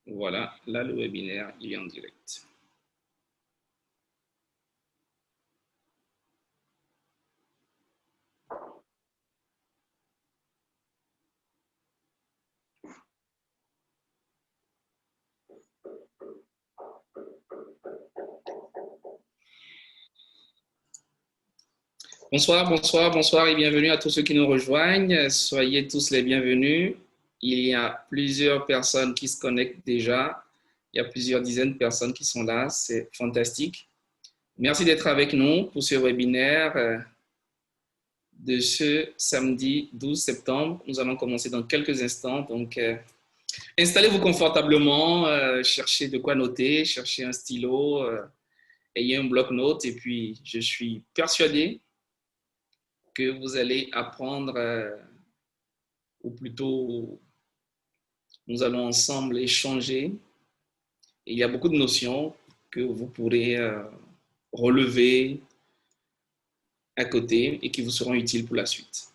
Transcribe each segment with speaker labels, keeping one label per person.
Speaker 1: Voilà, là, le webinaire, il est en direct. Bonsoir, bonsoir, bonsoir et bienvenue à tous ceux qui nous rejoignent. Soyez tous les bienvenus. Il y a plusieurs personnes qui se connectent déjà. Il y a plusieurs dizaines de personnes qui sont là. C'est fantastique. Merci d'être avec nous pour ce webinaire de ce samedi 12 septembre. Nous allons commencer dans quelques instants. Donc, installez-vous confortablement, cherchez de quoi noter, cherchez un stylo, ayez un bloc-notes et puis je suis persuadé que vous allez apprendre, ou plutôt nous allons ensemble échanger. Et il y a beaucoup de notions que vous pourrez relever à côté et qui vous seront utiles pour la suite.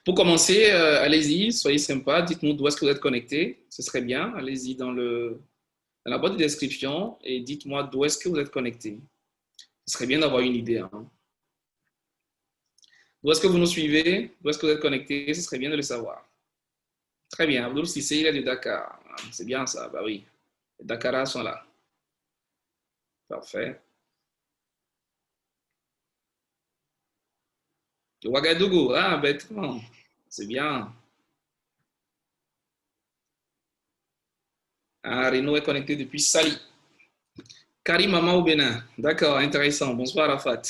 Speaker 1: Pour commencer, allez-y, soyez sympa, dites-nous d'où est-ce que vous êtes connecté, ce serait bien. Allez-y dans la boîte de description et dites-moi d'où est-ce que vous êtes connecté. Ce serait bien d'avoir une idée. Hein. D'où est-ce que vous nous suivez? D'où est-ce que vous êtes connecté? Ce serait bien de le savoir. Très bien. Abdul Sissé, il est de Dakar. C'est bien ça, bah oui. Les Dakaras sont là. Parfait. De Ouagadougou, ah, Bertrand, c'est bien. Ah, Renaud est connecté depuis Sali. Karim Mama au Bénin. D'accord, intéressant. Bonsoir, Rafat.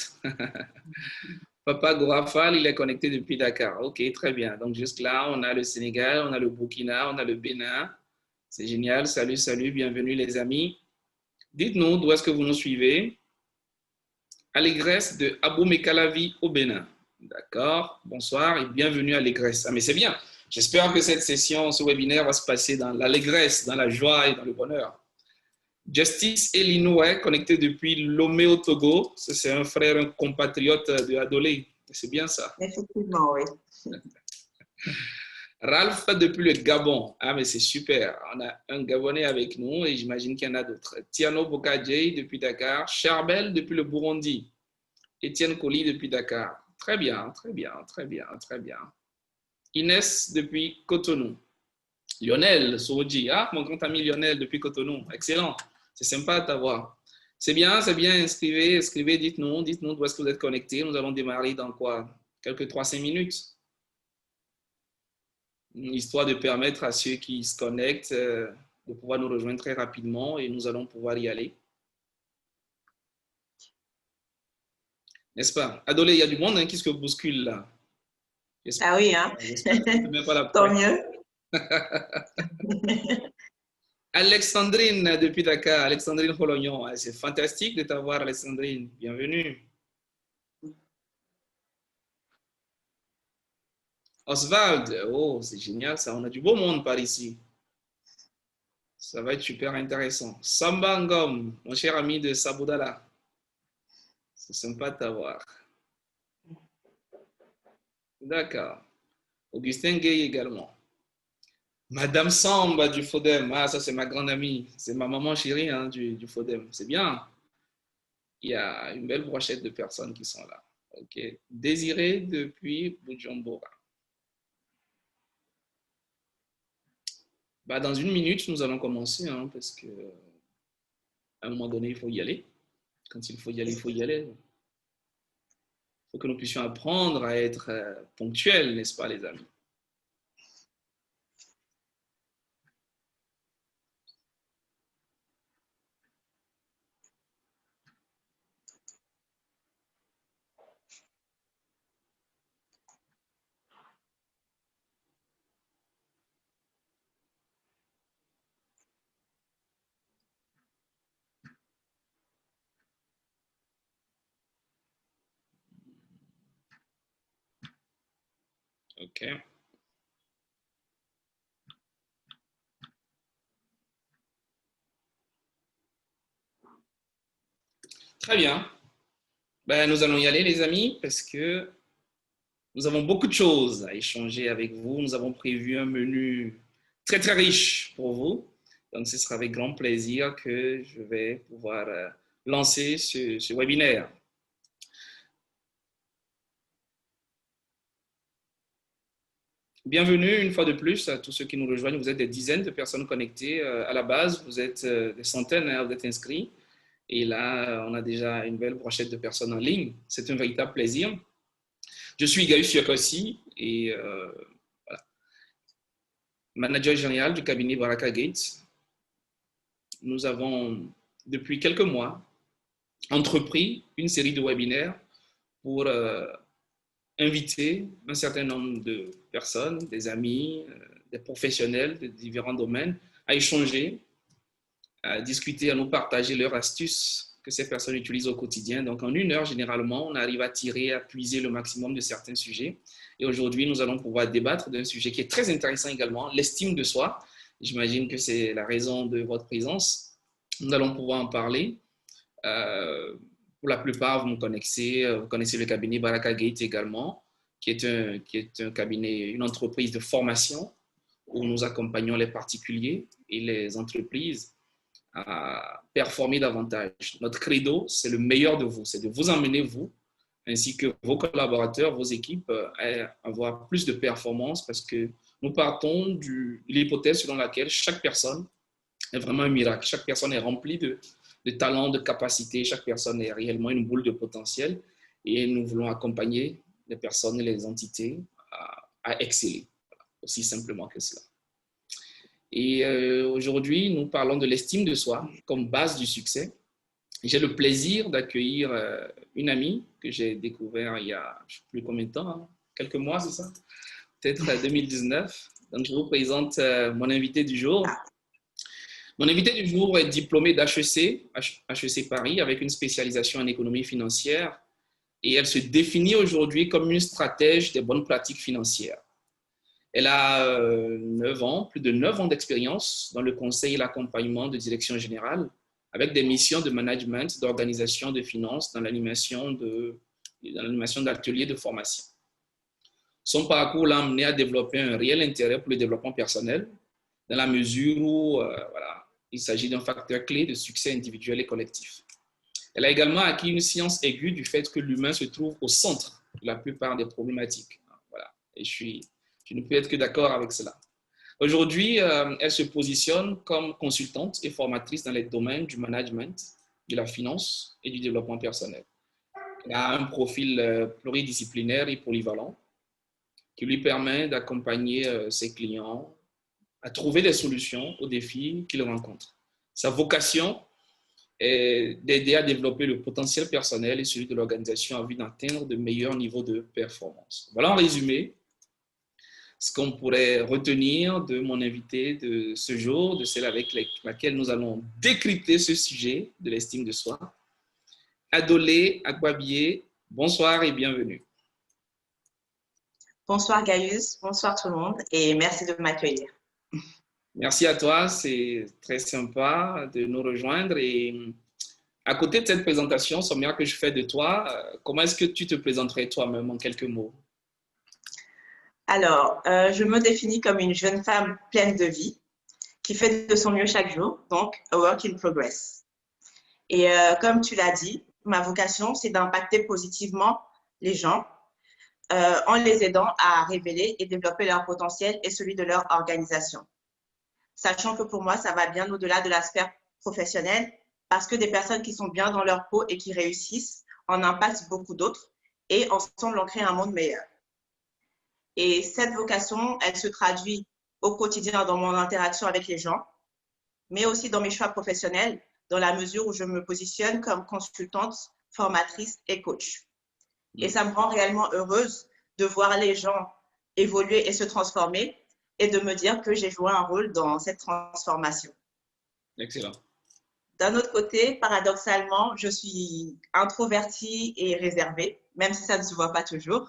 Speaker 1: Papa Gourafal, il est connecté depuis Dakar. Ok, très bien. Donc, juste là, on a le Sénégal, on a le Burkina, on a le Bénin. C'est génial. Salut, salut, bienvenue les amis. Dites-nous d'où est-ce que vous nous suivez. Allégresse de Abou Mekalavi au Bénin. D'accord, bonsoir et bienvenue à Allégresse. Ah, mais c'est bien. J'espère que cette session, ce webinaire va se passer dans l'allégresse, dans la joie et dans le bonheur. Justice Elinoué, connecté depuis Lomé au Togo. C'est un frère, un compatriote de Adolé. C'est bien ça.
Speaker 2: Effectivement, oui.
Speaker 1: Ralph depuis le Gabon. Ah, mais c'est super. On a un Gabonais avec nous et j'imagine qu'il y en a d'autres. Tiano Bokadjei depuis Dakar. Charbel depuis le Burundi. Étienne Colli depuis Dakar. Très bien, très bien, très bien, très bien. Inès depuis Cotonou. Lionel Soji. Ah, mon grand ami Lionel depuis Cotonou. Excellent. C'est sympa de t'avoir. C'est bien, inscrivez, dites-nous d'où est-ce que vous êtes connectés. Nous allons démarrer dans quoi? Quelques 3-5 minutes. Histoire de permettre à ceux qui se connectent de pouvoir nous rejoindre très rapidement et nous allons pouvoir y aller. N'est-ce pas? Adolé, il y a du monde hein, qui se bouscule là.
Speaker 2: Ah oui, hein? Tant mieux.
Speaker 1: Alexandrine depuis Dakar, Alexandrine Holognon. C'est fantastique de t'avoir, Alexandrine. Bienvenue. Oswald, oh, c'est génial ça. On a du beau monde par ici. Ça va être super intéressant. Samba Ngom, mon cher ami de Saboudala. C'est sympa de t'avoir. D'accord. Augustin Gay également. Madame Samba du Fodem. Ah, ça, c'est ma grande amie. C'est ma maman chérie hein, du Fodem. C'est bien. Il y a une belle brochette de personnes qui sont là. OK. Désiré depuis Bujumbura. Bah, dans une minute, nous allons commencer hein, parce qu'à un moment donné, il faut y aller. Quand il faut y aller, il faut y aller. Il faut que nous puissions apprendre à être ponctuels, n'est-ce pas, les amis? OK. Très bien. Ben, nous allons y aller, les amis, parce que nous avons beaucoup de choses à échanger avec vous. Nous avons prévu un menu très, très riche pour vous. Donc, ce sera avec grand plaisir que je vais pouvoir lancer ce webinaire. Bienvenue une fois de plus à tous ceux qui nous rejoignent. Vous êtes des dizaines de personnes connectées. À la base, vous êtes des centaines, hein, vous êtes inscrits. Et là, on a déjà une belle brochette de personnes en ligne. C'est un véritable plaisir. Je suis Gaius Siakossi et voilà, manager général du cabinet Baraka Gates. Nous avons, depuis quelques mois, entrepris une série de webinaires pour inviter un certain nombre de personnes, des amis, des professionnels de différents domaines à échanger, à discuter, à nous partager leurs astuces que ces personnes utilisent au quotidien. Donc, en 1 heure, généralement, on arrive à tirer, à puiser le maximum de certains sujets. Et aujourd'hui, nous allons pouvoir débattre d'un sujet qui est très intéressant également, l'estime de soi. J'imagine que c'est la raison de votre présence. Nous allons pouvoir en parler. Pour la plupart, vous connaissez le cabinet Baraka Gate également, qui est un cabinet, une entreprise de formation où nous accompagnons les particuliers et les entreprises à performer davantage. Notre credo, c'est le meilleur de vous, c'est de vous emmener, vous, ainsi que vos collaborateurs, vos équipes, à avoir plus de performance parce que nous partons de l'hypothèse selon laquelle chaque personne est vraiment un miracle. Chaque personne est remplie de talents, de capacités. Chaque personne est réellement une boule de potentiel et nous voulons accompagner les personnes et les entités à exceller, aussi simplement que cela. Et aujourd'hui, nous parlons de l'estime de soi comme base du succès. J'ai le plaisir d'accueillir une amie que j'ai découvert il y a, je ne sais plus combien de temps, hein, quelques mois, c'est ça? Peut-être 2019. Donc, je vous présente mon invité du jour. Mon invité du jour est diplômée d'HEC, HEC Paris, avec une spécialisation en économie financière. Et elle se définit aujourd'hui comme une stratège des bonnes pratiques financières. Elle a 9 ans, plus de 9 ans d'expérience dans le conseil et l'accompagnement de direction générale, avec des missions de management, d'organisation de finances dans l'animation d'ateliers de formation. Son parcours l'a amené à développer un réel intérêt pour le développement personnel, dans la mesure où voilà, il s'agit d'un facteur clé de succès individuel et collectif. Elle a également acquis une science aiguë du fait que l'humain se trouve au centre de la plupart des problématiques. Voilà. Et je ne peux être que d'accord avec cela. Aujourd'hui, elle se positionne comme consultante et formatrice dans les domaines du management, de la finance et du développement personnel. Elle a un profil pluridisciplinaire et polyvalent qui lui permet d'accompagner ses clients à trouver des solutions aux défis qu'ils rencontrent. Sa vocation est d'aider à développer le potentiel personnel et celui de l'organisation en vue d'atteindre de meilleurs niveaux de performance. Voilà en résumé ce qu'on pourrait retenir de mon invité de ce jour, de celle avec laquelle nous allons décrypter ce sujet de l'estime de soi. Adolé Akwabié, bonsoir et bienvenue.
Speaker 2: Bonsoir Gaius, bonsoir tout le monde et merci de m'accueillir.
Speaker 1: Merci à toi, c'est très sympa de nous rejoindre. Et à côté de cette présentation sommaire que je fais de toi, comment est-ce que tu te présenterais toi-même en quelques mots?
Speaker 2: Alors, je me définis comme une jeune femme pleine de vie qui fait de son mieux chaque jour, donc a work in progress. Et comme tu l'as dit, ma vocation, c'est d'impacter positivement les gens en les aidant à révéler et développer leur potentiel et celui de leur organisation. Sachant que pour moi, ça va bien au-delà de l'aspect professionnel parce que des personnes qui sont bien dans leur peau et qui réussissent en impactent beaucoup d'autres et ensemble, on crée un monde meilleur. Et cette vocation, elle se traduit au quotidien dans mon interaction avec les gens, mais aussi dans mes choix professionnels, dans la mesure où je me positionne comme consultante, formatrice et coach. Et ça me rend réellement heureuse de voir les gens évoluer et se transformer et de me dire que j'ai joué un rôle dans cette transformation.
Speaker 1: Excellent.
Speaker 2: D'un autre côté, paradoxalement, je suis introvertie et réservée, même si ça ne se voit pas toujours.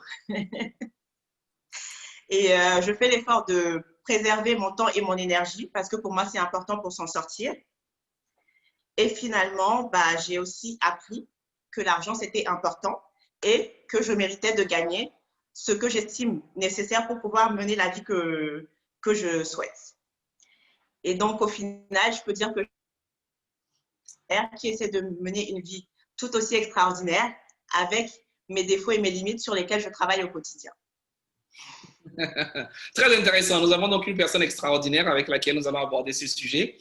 Speaker 2: Et je fais l'effort de préserver mon temps et mon énergie parce que pour moi, c'est important pour s'en sortir. Et finalement, j'ai aussi appris que l'argent, c'était important et que je méritais de gagner ce que j'estime nécessaire pour pouvoir mener la vie que je souhaite. Et donc, au final, je peux dire que qui essaie de mener une vie tout aussi extraordinaire avec mes défauts et mes limites sur lesquels je travaille au quotidien.
Speaker 1: Très intéressant. Nous avons donc une personne extraordinaire avec laquelle nous allons aborder ce sujet.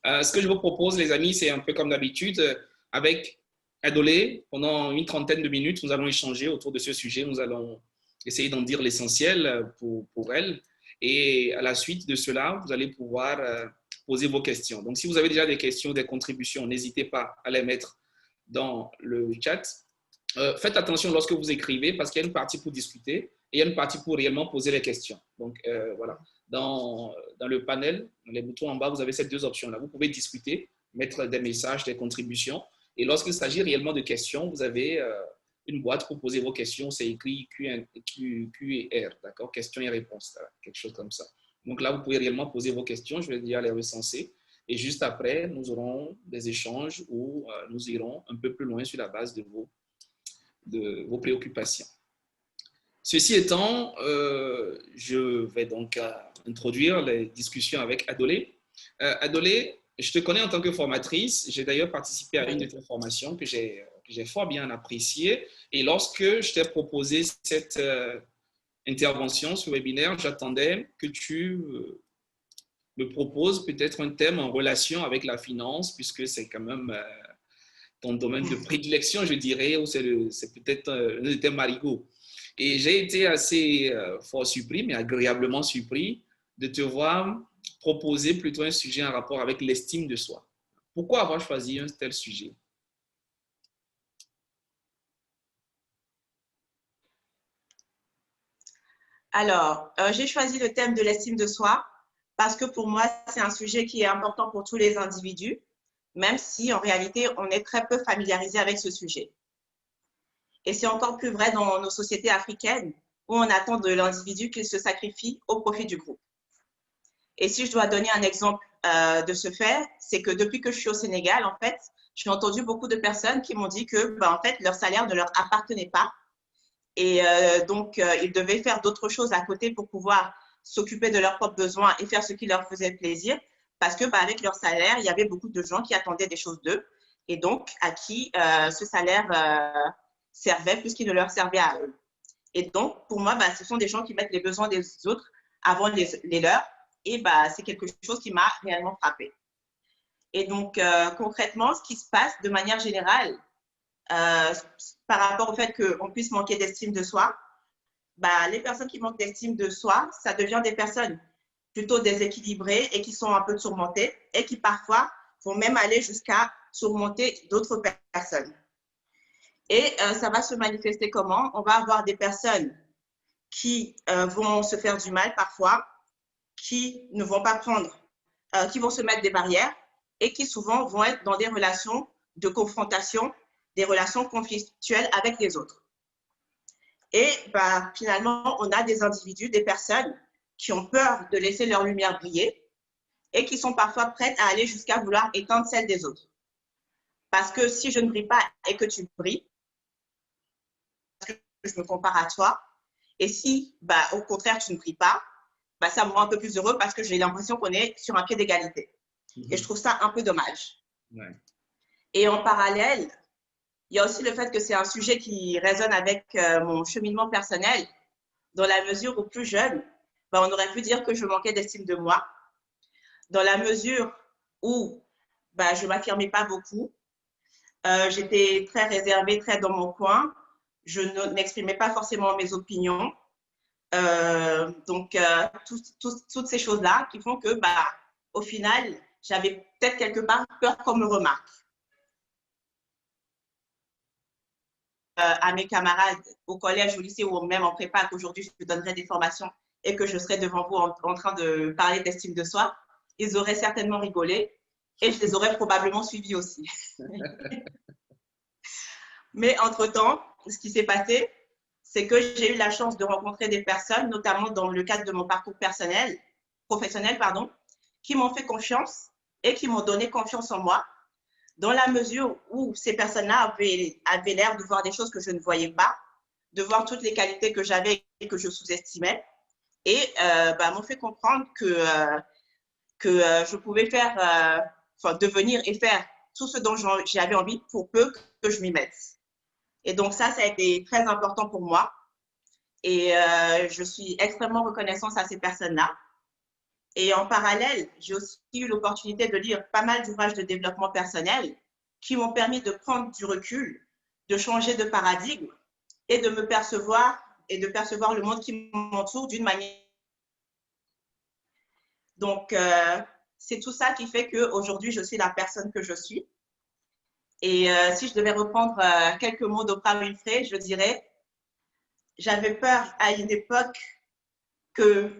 Speaker 1: Ce que je vous propose, les amis, c'est un peu comme d'habitude. Avec Adolé, pendant une trentaine de minutes, nous allons échanger autour de ce sujet. Nous allons essayer d'en dire l'essentiel pour elle. Et à la suite de cela, vous allez pouvoir poser vos questions. Donc, si vous avez déjà des questions, des contributions, n'hésitez pas à les mettre dans le chat. Faites attention lorsque vous écrivez parce qu'il y a une partie pour discuter et il y a une partie pour réellement poser les questions. Donc, voilà. Dans le panel, dans les boutons en bas, vous avez ces deux options-là. Vous pouvez discuter, mettre des messages, des contributions. Et lorsqu'il s'agit réellement de questions, vous avez une boîte pour poser vos questions. C'est écrit Q et R, d'accord? Questions et réponses, quelque chose comme ça. Donc là, vous pouvez réellement poser vos questions. Je vais déjà les recenser. Et juste après, nous aurons des échanges où nous irons un peu plus loin sur la base de vos préoccupations. Ceci étant, je vais donc introduire les discussions avec Adolé. Adolé, je te connais en tant que formatrice. J'ai d'ailleurs participé à une de tes formations que j'ai fort bien appréciée. Et lorsque je t'ai proposé cette intervention, ce webinaire, j'attendais que tu me proposes peut-être un thème en relation avec la finance, puisque c'est quand même ton domaine de prédilection, je dirais, ou c'est peut-être un de tes marigots. Et j'ai été assez fort surpris, mais agréablement surpris de te voir proposer plutôt un sujet en rapport avec l'estime de soi. Pourquoi avoir choisi un tel sujet?
Speaker 2: Alors, j'ai choisi le thème de l'estime de soi parce que pour moi, c'est un sujet qui est important pour tous les individus, même si en réalité, on est très peu familiarisé avec ce sujet. Et c'est encore plus vrai dans nos sociétés africaines où on attend de l'individu qu'il se sacrifie au profit du groupe. Et si je dois donner un exemple de ce fait, c'est que depuis que je suis au Sénégal, en fait, j'ai entendu beaucoup de personnes qui m'ont dit que, en fait, leur salaire ne leur appartenait pas. Et donc, ils devaient faire d'autres choses à côté pour pouvoir s'occuper de leurs propres besoins et faire ce qui leur faisait plaisir. Parce que, avec leur salaire, il y avait beaucoup de gens qui attendaient des choses d'eux et donc à qui ce salaire servait plus qu'il ne leur servait à eux. Et donc, pour moi, ce sont des gens qui mettent les besoins des autres avant les leurs. Et c'est quelque chose qui m'a réellement frappée. Et donc, concrètement, ce qui se passe de manière générale, par rapport au fait qu'on puisse manquer d'estime de soi, les personnes qui manquent d'estime de soi, ça devient des personnes plutôt déséquilibrées et qui sont un peu tourmentées et qui parfois vont même aller jusqu'à tourmenter d'autres personnes. Et ça va se manifester comment? On va avoir des personnes qui vont se faire du mal parfois, qui ne vont pas prendre, qui vont se mettre des barrières et qui souvent vont être dans des relations de confrontation, des relations conflictuelles avec les autres. Et finalement, on a des individus, des personnes qui ont peur de laisser leur lumière briller et qui sont parfois prêtes à aller jusqu'à vouloir éteindre celle des autres. Parce que si je ne brille pas et que tu brilles, je me compare à toi. Et si, au contraire, tu ne brilles pas, ça me rend un peu plus heureux parce que j'ai l'impression qu'on est sur un pied d'égalité. Et je trouve ça un peu dommage. Ouais. Et en parallèle, il y a aussi le fait que c'est un sujet qui résonne avec mon cheminement personnel, dans la mesure où plus jeune, on aurait pu dire que je manquais d'estime de moi, dans la mesure où je ne m'affirmais pas beaucoup, j'étais très réservée, très dans mon coin, je n'exprimais pas forcément mes opinions. Donc, toutes ces choses-là qui font que, au final, j'avais peut-être quelque part peur qu'on me remarque. À mes camarades au collège, au lycée ou même en prépa, qu'aujourd'hui je donnerais des formations et que je serais devant vous en train de parler d'estime de soi, ils auraient certainement rigolé et je les aurais probablement suivis aussi. Mais entre-temps, ce qui s'est passé, c'est que j'ai eu la chance de rencontrer des personnes, notamment dans le cadre de mon parcours professionnel, qui m'ont fait confiance et qui m'ont donné confiance en moi, dans la mesure où ces personnes-là avaient l'air de voir des choses que je ne voyais pas, de voir toutes les qualités que j'avais et que je sous-estimais, et m'ont fait comprendre que que je pouvais faire, devenir et faire tout ce dont j'avais envie pour peu que je m'y mette. Et donc ça a été très important pour moi. Et je suis extrêmement reconnaissante à ces personnes-là. Et en parallèle, j'ai aussi eu l'opportunité de lire pas mal d'ouvrages de développement personnel qui m'ont permis de prendre du recul, de changer de paradigme et de me percevoir et de percevoir le monde qui m'entoure d'une manière. Donc, c'est tout ça qui fait qu'aujourd'hui, je suis la personne que je suis. Et si je devais reprendre quelques mots d'Oprah Winfrey, je dirais, j'avais peur à une époque que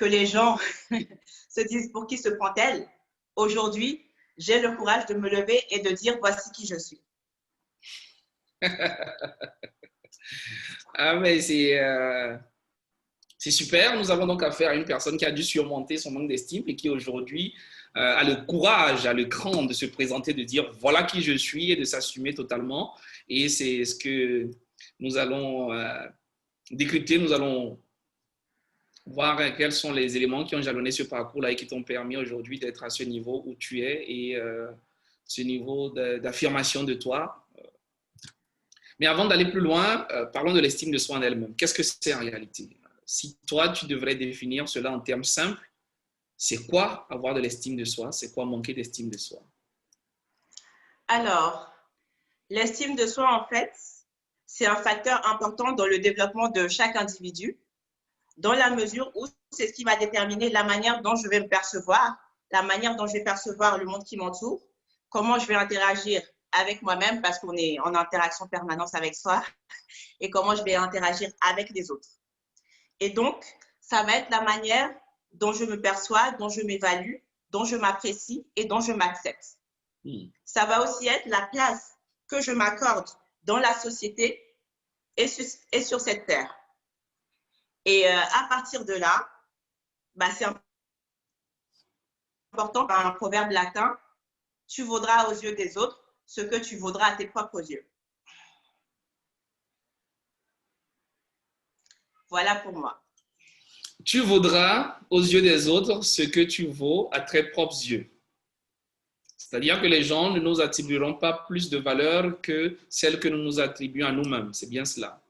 Speaker 2: les gens se disent pour qui se prend-elle. Aujourd'hui, j'ai le courage de me lever et de dire voici qui je suis.
Speaker 1: Ah, mais c'est super. Nous avons donc affaire à une personne qui a dû surmonter son manque d'estime et qui aujourd'hui a le courage, a le cran de se présenter, de dire voilà qui je suis et de s'assumer totalement. Et c'est ce que nous allons décrypter, nous allons voir quels sont les éléments qui ont jalonné ce parcours-là et qui t'ont permis aujourd'hui d'être à ce niveau où tu es et ce niveau d'affirmation de toi. Mais avant d'aller plus loin, parlons de l'estime de soi en elle-même. Qu'est-ce que c'est en réalité? Si toi, tu devrais définir cela en termes simples, c'est quoi avoir de l'estime de soi? C'est quoi manquer d'estime de soi?
Speaker 2: Alors, l'estime de soi, en fait, c'est un facteur important dans le développement de chaque individu, dans la mesure où c'est ce qui va déterminer la manière dont je vais me percevoir, la manière dont je vais percevoir le monde qui m'entoure, comment je vais interagir avec moi-même parce qu'on est en interaction permanente avec soi et comment je vais interagir avec les autres. Et donc, ça va être la manière dont je me perçois, dont je m'évalue, dont je m'apprécie et dont je m'accepte. Ça va aussi être la place que je m'accorde dans la société et sur cette terre. Et à partir de là, c'est important, un proverbe latin, tu vaudras aux yeux des autres ce que tu vaudras à tes propres yeux. Voilà pour moi.
Speaker 1: Tu vaudras aux yeux des autres ce que tu vaux à tes propres yeux. C'est-à-dire que les gens ne nous attribueront pas plus de valeur que celle que nous nous attribuons à nous-mêmes. C'est bien cela.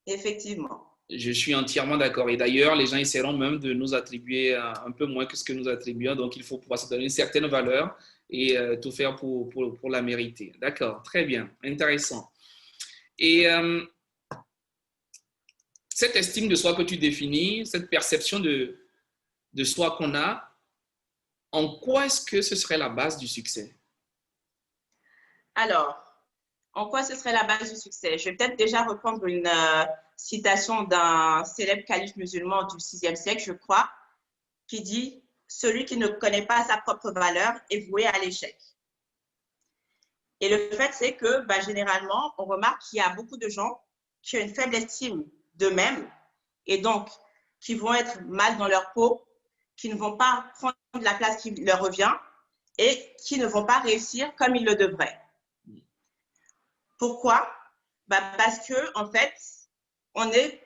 Speaker 2: Effectivement.
Speaker 1: Je suis entièrement d'accord. Et d'ailleurs, les gens essaieront même de nous attribuer un peu moins que ce que nous attribuons. Donc, il faut pouvoir se donner une certaine valeur et tout faire pour la mériter. D'accord, très bien, intéressant. Et cette estime de soi que tu définis, cette perception de soi qu'on a, en quoi est-ce que ce serait la base du succès?
Speaker 2: Alors, en quoi ce serait la base du succès? Je vais peut-être déjà reprendre une citation d'un célèbre calife musulman du VIe siècle, je crois, qui dit « Celui qui ne connaît pas sa propre valeur est voué à l'échec ». Et le fait, c'est que généralement, on remarque qu'il y a beaucoup de gens qui ont une faible estime d'eux-mêmes et donc qui vont être mal dans leur peau, qui ne vont pas prendre la place qui leur revient et qui ne vont pas réussir comme ils le devraient. Pourquoi? Parce que en fait, on est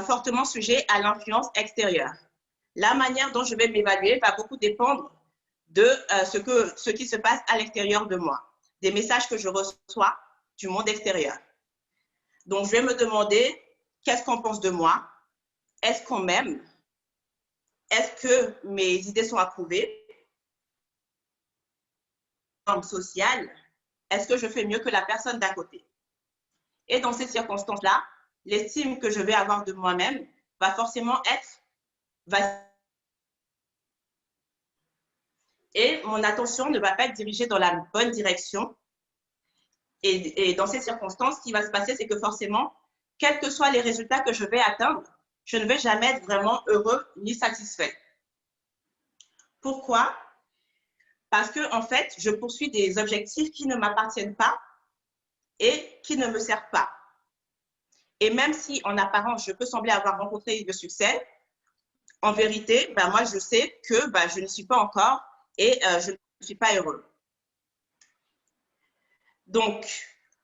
Speaker 2: fortement sujet à l'influence extérieure. La manière dont je vais m'évaluer va beaucoup dépendre de ce qui se passe à l'extérieur de moi, des messages que je reçois du monde extérieur. Donc, je vais me demander qu'est-ce qu'on pense de moi? Est-ce qu'on m'aime? Est-ce que mes idées sont approuvées? Social, est-ce que je fais mieux que la personne d'à côté? Et dans ces circonstances-là, l'estime que je vais avoir de moi-même va forcément être et mon attention ne va pas être dirigée dans la bonne direction. Et dans ces circonstances, ce qui va se passer, c'est que forcément, quels que soient les résultats que je vais atteindre, je ne vais jamais être vraiment heureux ni satisfait. Pourquoi? Parce que, en fait, je poursuis des objectifs qui ne m'appartiennent pas et qui ne me servent pas. Et même si, en apparence, je peux sembler avoir rencontré le succès, en vérité, moi, je sais que je ne suis pas encore et je ne suis pas heureux. Donc,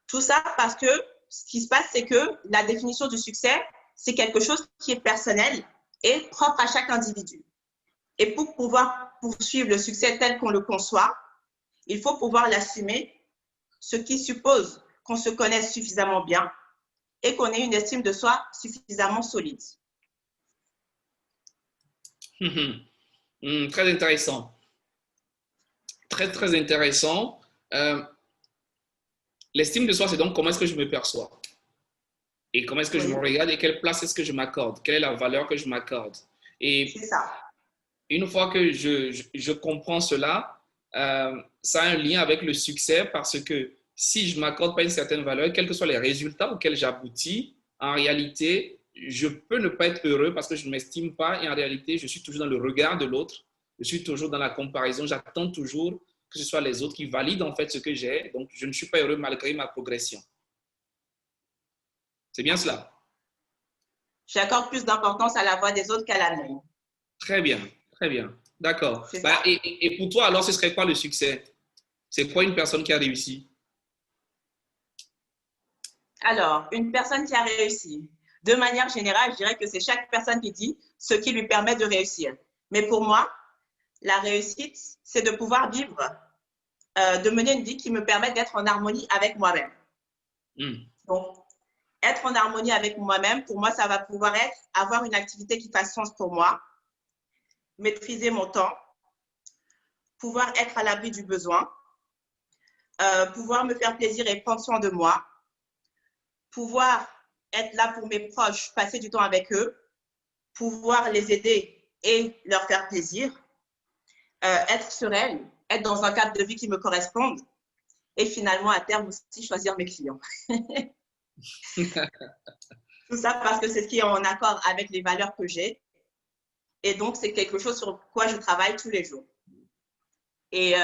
Speaker 2: tout ça parce que ce qui se passe, c'est que la définition du succès, c'est quelque chose qui est personnel et propre à chaque individu. Et pour pouvoir poursuivre le succès tel qu'on le conçoit, il faut pouvoir l'assumer, ce qui suppose qu'on se connaisse suffisamment bien et qu'on ait une estime de soi suffisamment solide.
Speaker 1: Très intéressant. Très, très intéressant. L'estime de soi, c'est donc comment est-ce que je me perçois et comment est-ce que je me
Speaker 2: Oui,
Speaker 1: regarde et quelle place est-ce que je m'accorde, quelle est la valeur que je m'accorde. Et
Speaker 2: c'est ça.
Speaker 1: une fois que je comprends cela, ça a un lien avec le succès parce que si je ne m'accorde pas une certaine valeur, quels que soient les résultats auxquels j'aboutis, en réalité, je peux ne pas être heureux parce que je ne m'estime pas et en réalité, je suis toujours dans le regard de l'autre, je suis toujours dans la comparaison, j'attends toujours que ce soit les autres qui valident en fait ce que j'ai, donc je ne suis pas heureux malgré ma progression. C'est bien cela?
Speaker 2: J'accorde plus d'importance à la voix des autres qu'à la mienne.
Speaker 1: Très bien, très bien. D'accord.
Speaker 2: C'est
Speaker 1: Bah,
Speaker 2: ça.
Speaker 1: et pour toi, alors, ce serait quoi le succès? C'est quoi une personne qui a réussi?
Speaker 2: Alors, une personne qui a réussi, de manière générale, je dirais que c'est chaque personne qui dit ce qui lui permet de réussir. Mais pour moi, la réussite, c'est de pouvoir vivre, de mener une vie qui me permet d'être en harmonie avec moi-même. Donc, être en harmonie avec moi-même, pour moi, ça va pouvoir être avoir une activité qui fasse sens pour moi, maîtriser mon temps, pouvoir être à l'abri du besoin, pouvoir me faire plaisir et prendre soin de moi, pouvoir être là pour mes proches, passer du temps avec eux, pouvoir les aider et leur faire plaisir, être sereine, être dans un cadre de vie qui me corresponde et finalement, à terme aussi, choisir mes clients. Tout ça parce que c'est ce qui est en accord avec les valeurs que j'ai. Et donc, c'est quelque chose sur quoi je travaille tous les jours. Et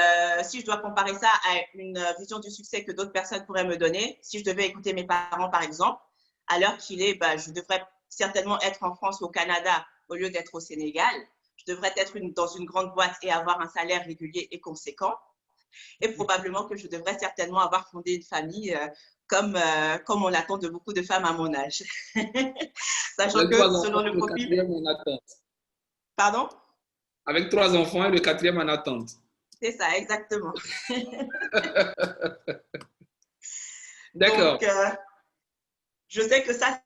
Speaker 2: si je dois comparer ça à une vision du succès que d'autres personnes pourraient me donner, si je devais écouter mes parents, par exemple, à l'heure qu'il est, je devrais certainement être en France ou au Canada au lieu d'être au Sénégal. Je devrais être dans une grande boîte et avoir un salaire régulier et conséquent. Et probablement que je devrais certainement avoir fondé une famille comme on l'attend de beaucoup de femmes à mon âge. Sachant
Speaker 1: Avec
Speaker 2: que
Speaker 1: trois
Speaker 2: selon
Speaker 1: enfants
Speaker 2: le
Speaker 1: et le
Speaker 2: profil…
Speaker 1: quatrième en attente.
Speaker 2: Pardon?
Speaker 1: Avec trois enfants et le quatrième en attente.
Speaker 2: C'est ça, exactement.
Speaker 1: D'accord.
Speaker 2: Donc, je sais que ça,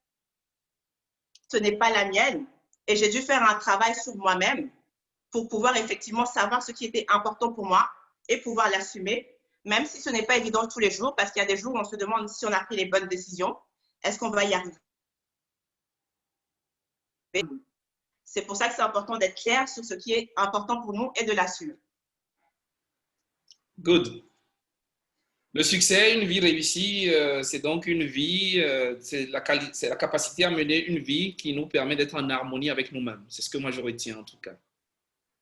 Speaker 2: ce n'est pas la mienne. Et j'ai dû faire un travail sur moi-même pour pouvoir effectivement savoir ce qui était important pour moi et pouvoir l'assumer, même si ce n'est pas évident tous les jours, parce qu'il y a des jours où on se demande si on a pris les bonnes décisions, est-ce qu'on va y arriver? C'est pour ça que c'est important d'être clair sur ce qui est important pour nous et de l'assumer.
Speaker 1: Good. Le succès, une vie réussie, c'est donc une vie, c'est la capacité à mener une vie qui nous permet d'être en harmonie avec nous-mêmes. C'est ce que moi je retiens en tout cas.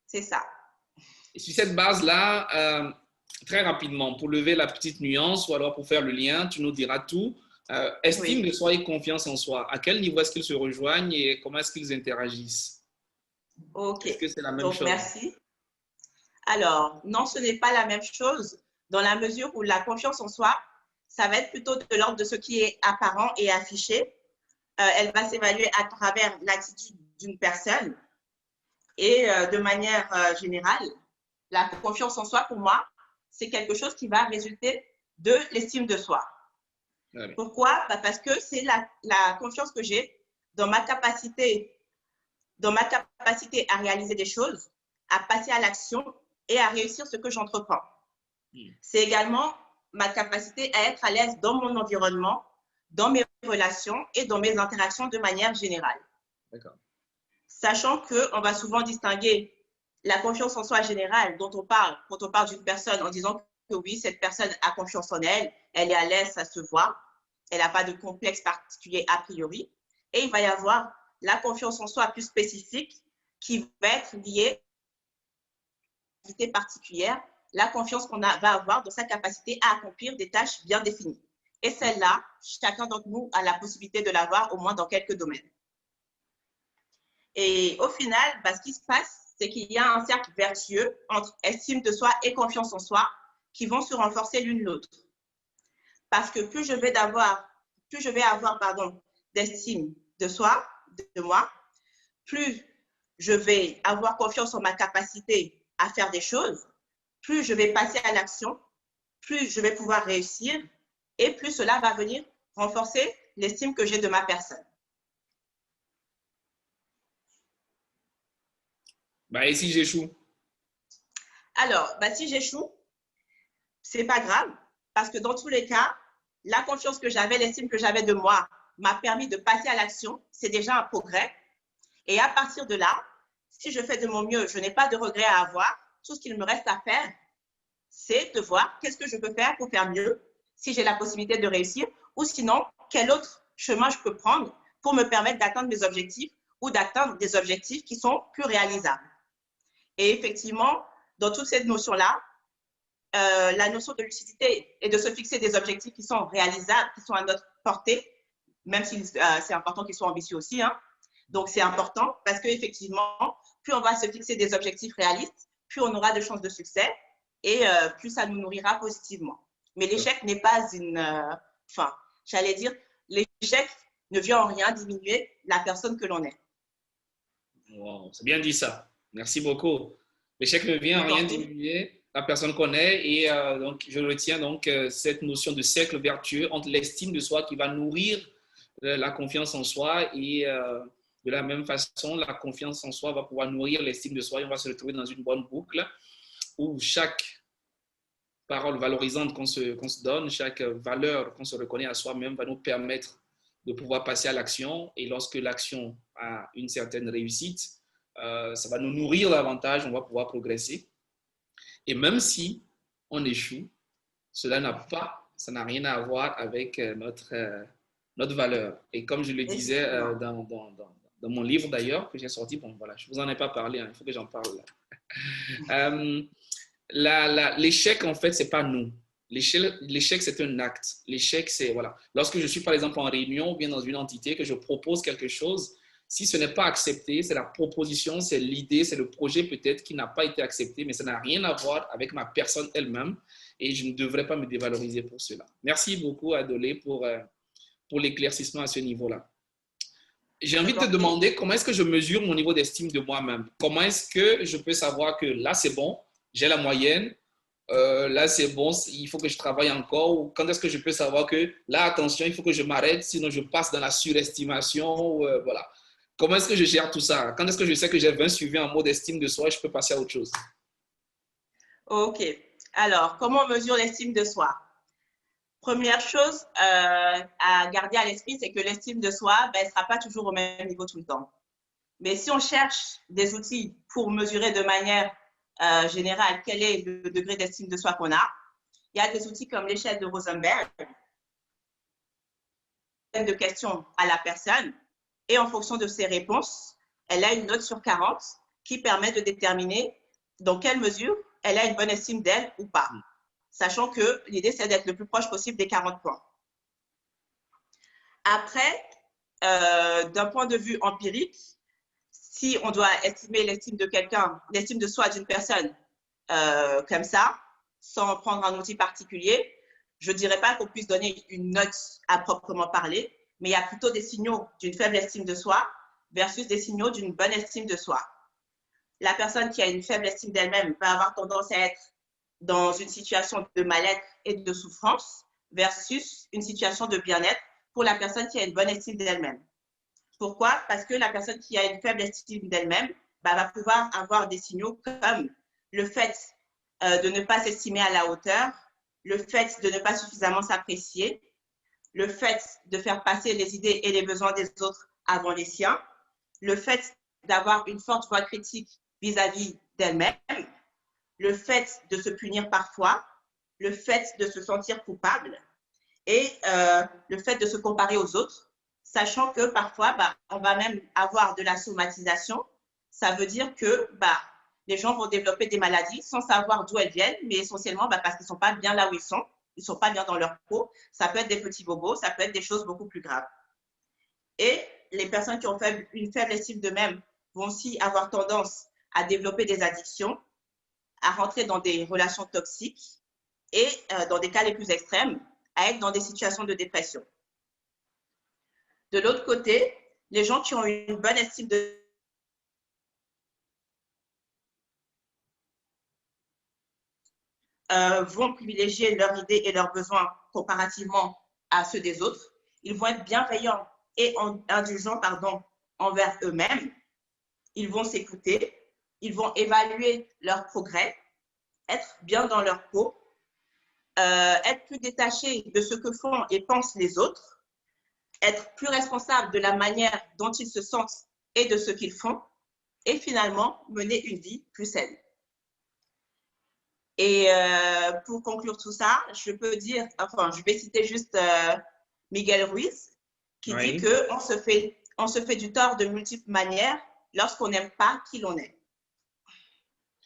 Speaker 2: C'est ça.
Speaker 1: Et sur cette base-là, très rapidement, pour lever la petite nuance ou alors pour faire le lien, tu nous diras tout. Estime
Speaker 2: Oui.
Speaker 1: de soi et confiance en soi, à quel niveau est-ce qu'ils se rejoignent et comment est-ce qu'ils interagissent?
Speaker 2: OK.
Speaker 1: Est-ce que c'est la même
Speaker 2: Donc,
Speaker 1: chose?
Speaker 2: merci. Alors, non, ce n'est pas la même chose dans la mesure où la confiance en soi, ça va être plutôt de l'ordre de ce qui est apparent et affiché. Elle va s'évaluer à travers l'attitude d'une personne et de manière générale, la confiance en soi, pour moi, c'est quelque chose qui va résulter de l'estime de soi.
Speaker 1: Ouais.
Speaker 2: Pourquoi? Parce que c'est la confiance que j'ai dans ma capacité à réaliser des choses, à passer à l'action et à réussir ce que j'entreprends. C'est également ma capacité à être à l'aise dans mon environnement, dans mes relations et dans mes interactions de manière générale. Sachant qu'on va souvent distinguer la confiance en soi générale dont on parle quand on parle d'une personne en disant que oui, cette personne a confiance en elle, elle est à l'aise, ça se voit, elle n'a pas de complexe particulier a priori. Et il va y avoir la confiance en soi plus spécifique qui va être liée à une activité particulière, la confiance qu'on va avoir dans sa capacité à accomplir des tâches bien définies. Et celle-là, chacun d'entre nous a la possibilité de l'avoir au moins dans quelques domaines. Et au final, ce qui se passe, c'est qu'il y a un cercle vertueux entre estime de soi et confiance en soi qui vont se renforcer l'une l'autre. Parce que plus je vais avoir d'estime de soi, de moi, plus je vais avoir confiance en ma capacité à faire des choses, plus je vais passer à l'action, plus je vais pouvoir réussir et plus cela va venir renforcer l'estime que j'ai de ma personne.
Speaker 1: Bah, et si j'échoue?
Speaker 2: Alors, si j'échoue, c'est pas grave parce que dans tous les cas, la confiance que j'avais, l'estime que j'avais de moi m'a permis de passer à l'action. C'est déjà un progrès. Et à partir de là, si je fais de mon mieux, je n'ai pas de regrets à avoir. Tout ce qu'il me reste à faire, c'est de voir qu'est-ce que je peux faire pour faire mieux, si j'ai la possibilité de réussir, ou sinon, quel autre chemin je peux prendre pour me permettre d'atteindre mes objectifs ou d'atteindre des objectifs qui sont plus réalisables. Et effectivement, dans toute cette notion-là, la notion de lucidité et de se fixer des objectifs qui sont réalisables, qui sont à notre portée, même si c'est important qu'ils soient ambitieux aussi. Hein. Donc, c'est important parce qu'effectivement, plus on va se fixer des objectifs réalistes, plus on aura de chances de succès et plus ça nous nourrira positivement. Mais l'échec n'est pas une fin. J'allais dire, l'échec ne vient en rien diminuer la personne que l'on est.
Speaker 1: Wow, c'est bien dit ça. Merci beaucoup. L'échec ne vient en rien diminuer la personne qu'on est et donc je retiens donc cette notion de cercle vertueux entre l'estime de soi qui va nourrir la confiance en soi et de la même façon, la confiance en soi va pouvoir nourrir l'estime de soi et on va se retrouver dans une bonne boucle où chaque parole valorisante qu'on se donne, chaque valeur qu'on se reconnaît à soi-même va nous permettre de pouvoir passer à l'action. Et lorsque l'action a une certaine réussite, ça va nous nourrir davantage, on va pouvoir progresser. Et même si on échoue, ça n'a rien à voir avec notre valeur. Et comme je le disais dans mon livre d'ailleurs, que j'ai sorti, bon voilà, je ne vous en ai pas parlé, hein, il faut que j'en parle là. L'échec, en fait, ce n'est pas nous. L'échec, c'est un acte. L'échec, c'est, voilà. Lorsque je suis, par exemple, en réunion ou bien dans une entité, que je propose quelque chose, si ce n'est pas accepté, c'est la proposition, c'est l'idée, c'est le projet peut-être qui n'a pas été accepté, mais ça n'a rien à voir avec ma personne elle-même et je ne devrais pas me dévaloriser pour cela. Merci beaucoup, Adolé, pour l'éclaircissement à ce niveau-là. J'ai envie de te demander comment est-ce que je mesure mon niveau d'estime de moi-même? Comment est-ce que je peux savoir que là, c'est bon, j'ai la moyenne, là, c'est bon, il faut que je travaille encore? Ou quand est-ce que je peux savoir que là, attention, il faut que je m'arrête, sinon je passe dans la surestimation? Voilà. Comment est-ce que je gère tout ça? Quand est-ce que je sais que j'ai 20 suivis en mot d'estime de soi et je peux passer à autre chose?
Speaker 2: OK. Alors, comment on mesure l'estime de soi? Première chose à garder à l'esprit, c'est que l'estime de soi, elle ne sera pas toujours au même niveau tout le temps. Mais si on cherche des outils pour mesurer de manière générale quel est le degré d'estime de soi qu'on a, il y a des outils comme l'échelle de Rosenberg, de questions à la personne, et en fonction de ses réponses, elle a une note sur 40 qui permet de déterminer dans quelle mesure elle a une bonne estime d'elle ou pas. Sachant que l'idée, c'est d'être le plus proche possible des 40 points. Après, d'un point de vue empirique, si on doit estimer l'estime de quelqu'un, l'estime de soi d'une personne comme ça, sans prendre un outil particulier, je ne dirais pas qu'on puisse donner une note à proprement parler, mais il y a plutôt des signaux d'une faible estime de soi versus des signaux d'une bonne estime de soi. La personne qui a une faible estime d'elle-même va avoir tendance à être dans une situation de mal-être et de souffrance versus une situation de bien-être pour la personne qui a une bonne estime d'elle-même. Pourquoi? Parce que la personne qui a une faible estime d'elle-même va pouvoir avoir des signaux comme le fait de ne pas s'estimer à la hauteur, le fait de ne pas suffisamment s'apprécier, le fait de faire passer les idées et les besoins des autres avant les siens, le fait d'avoir une forte voix critique vis-à-vis d'elle-même, le fait de se punir parfois, le fait de se sentir coupable et le fait de se comparer aux autres, sachant que parfois, on va même avoir de la somatisation. Ça veut dire que les gens vont développer des maladies sans savoir d'où elles viennent, mais essentiellement parce qu'ils ne sont pas bien là où ils ne sont pas bien dans leur peau. Ça peut être des petits bobos, ça peut être des choses beaucoup plus graves. Et les personnes qui ont une faible estime d'eux-mêmes vont aussi avoir tendance à développer des addictions, à rentrer dans des relations toxiques et, dans des cas les plus extrêmes, à être dans des situations de dépression. De l'autre côté, les gens qui ont une bonne estime vont privilégier leurs idées et leurs besoins comparativement à ceux des autres. Ils vont être bienveillants et indulgents, envers eux-mêmes. Ils vont s'écouter. Ils vont évaluer leur progrès, être bien dans leur peau, être plus détachés de ce que font et pensent les autres, être plus responsables de la manière dont ils se sentent et de ce qu'ils font, et finalement mener une vie plus saine. Et pour conclure tout ça, je vais citer juste Miguel Ruiz, qui dit qu'on se fait du tort de multiples manières lorsqu'on n'aime pas qui l'on est.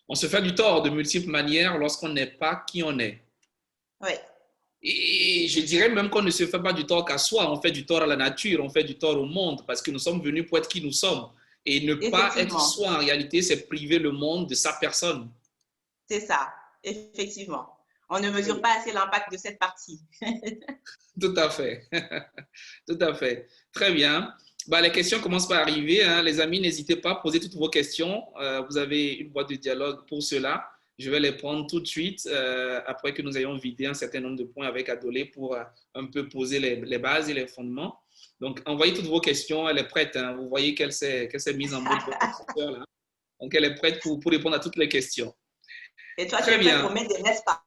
Speaker 1: On se fait du tort de multiples manières lorsqu'on n'est pas qui on est.
Speaker 2: Oui.
Speaker 1: Et je dirais même qu'on ne se fait pas du tort qu'à soi, on fait du tort à la nature, on fait du tort au monde, parce que nous sommes venus pour être qui nous sommes. Et ne pas être soi, en réalité, c'est priver le monde de sa personne.
Speaker 2: C'est ça, effectivement. On ne mesure pas assez l'impact de cette partie.
Speaker 1: Tout à fait. Tout à fait. Très bien. Bah, les questions commencent par arriver. Hein. Les amis, n'hésitez pas à poser toutes vos questions. Vous avez une boîte de dialogue pour cela. Je vais les prendre tout de suite après que nous ayons vidé un certain nombre de points avec Adolé pour un peu poser les bases et les fondements. Donc, envoyez toutes vos questions. Elle est prête. Hein. Vous voyez qu'elle s'est mise en mode professeur, là. Donc, elle est prête pour répondre à toutes les questions.
Speaker 2: Et toi, tu es prête pour mettre des n'est-ce pas?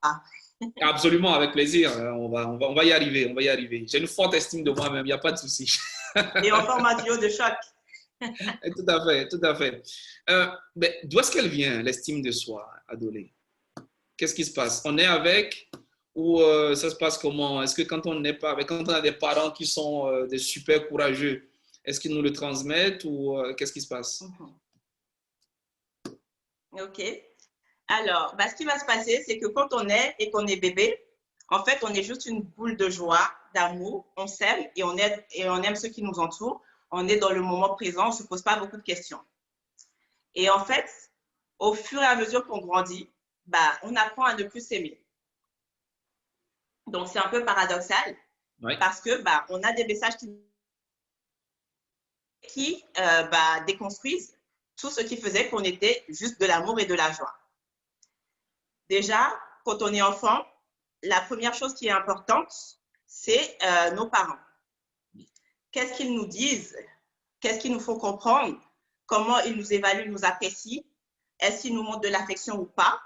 Speaker 1: Absolument, avec plaisir. On va y arriver. On va y arriver. J'ai une forte estime de moi-même. Il n'y a pas de souci.
Speaker 2: Et on forme un duo de choc.
Speaker 1: Tout à fait, tout à fait. D'où est-ce qu'elle vient, l'estime de soi, Adolé? Qu'est-ce qui se passe? On est avec ou ça se passe comment? Est-ce que quand on n'est pas avec, quand on a des parents qui sont des super courageux, est-ce qu'ils nous le transmettent ou qu'est-ce qui se passe?
Speaker 2: Ok. Alors, ce qui va se passer, c'est que quand on est et qu'on est bébé, en fait, on est juste une boule de joie, d'amour, on s'aime et on aime ceux qui nous entourent. On est dans le moment présent, on ne se pose pas beaucoup de questions. Et en fait, au fur et à mesure qu'on grandit, on apprend à ne plus s'aimer. Donc, c'est un peu paradoxal parce que on a des messages qui déconstruisent tout ce qui faisait qu'on était juste de l'amour et de la joie. Déjà, quand on est enfant, la première chose qui est importante, c'est nos parents. Qu'est-ce qu'ils nous disent? Qu'est-ce qu'ils nous font comprendre? Comment ils nous évaluent, nous apprécient? Est-ce qu'ils nous montrent de l'affection ou pas?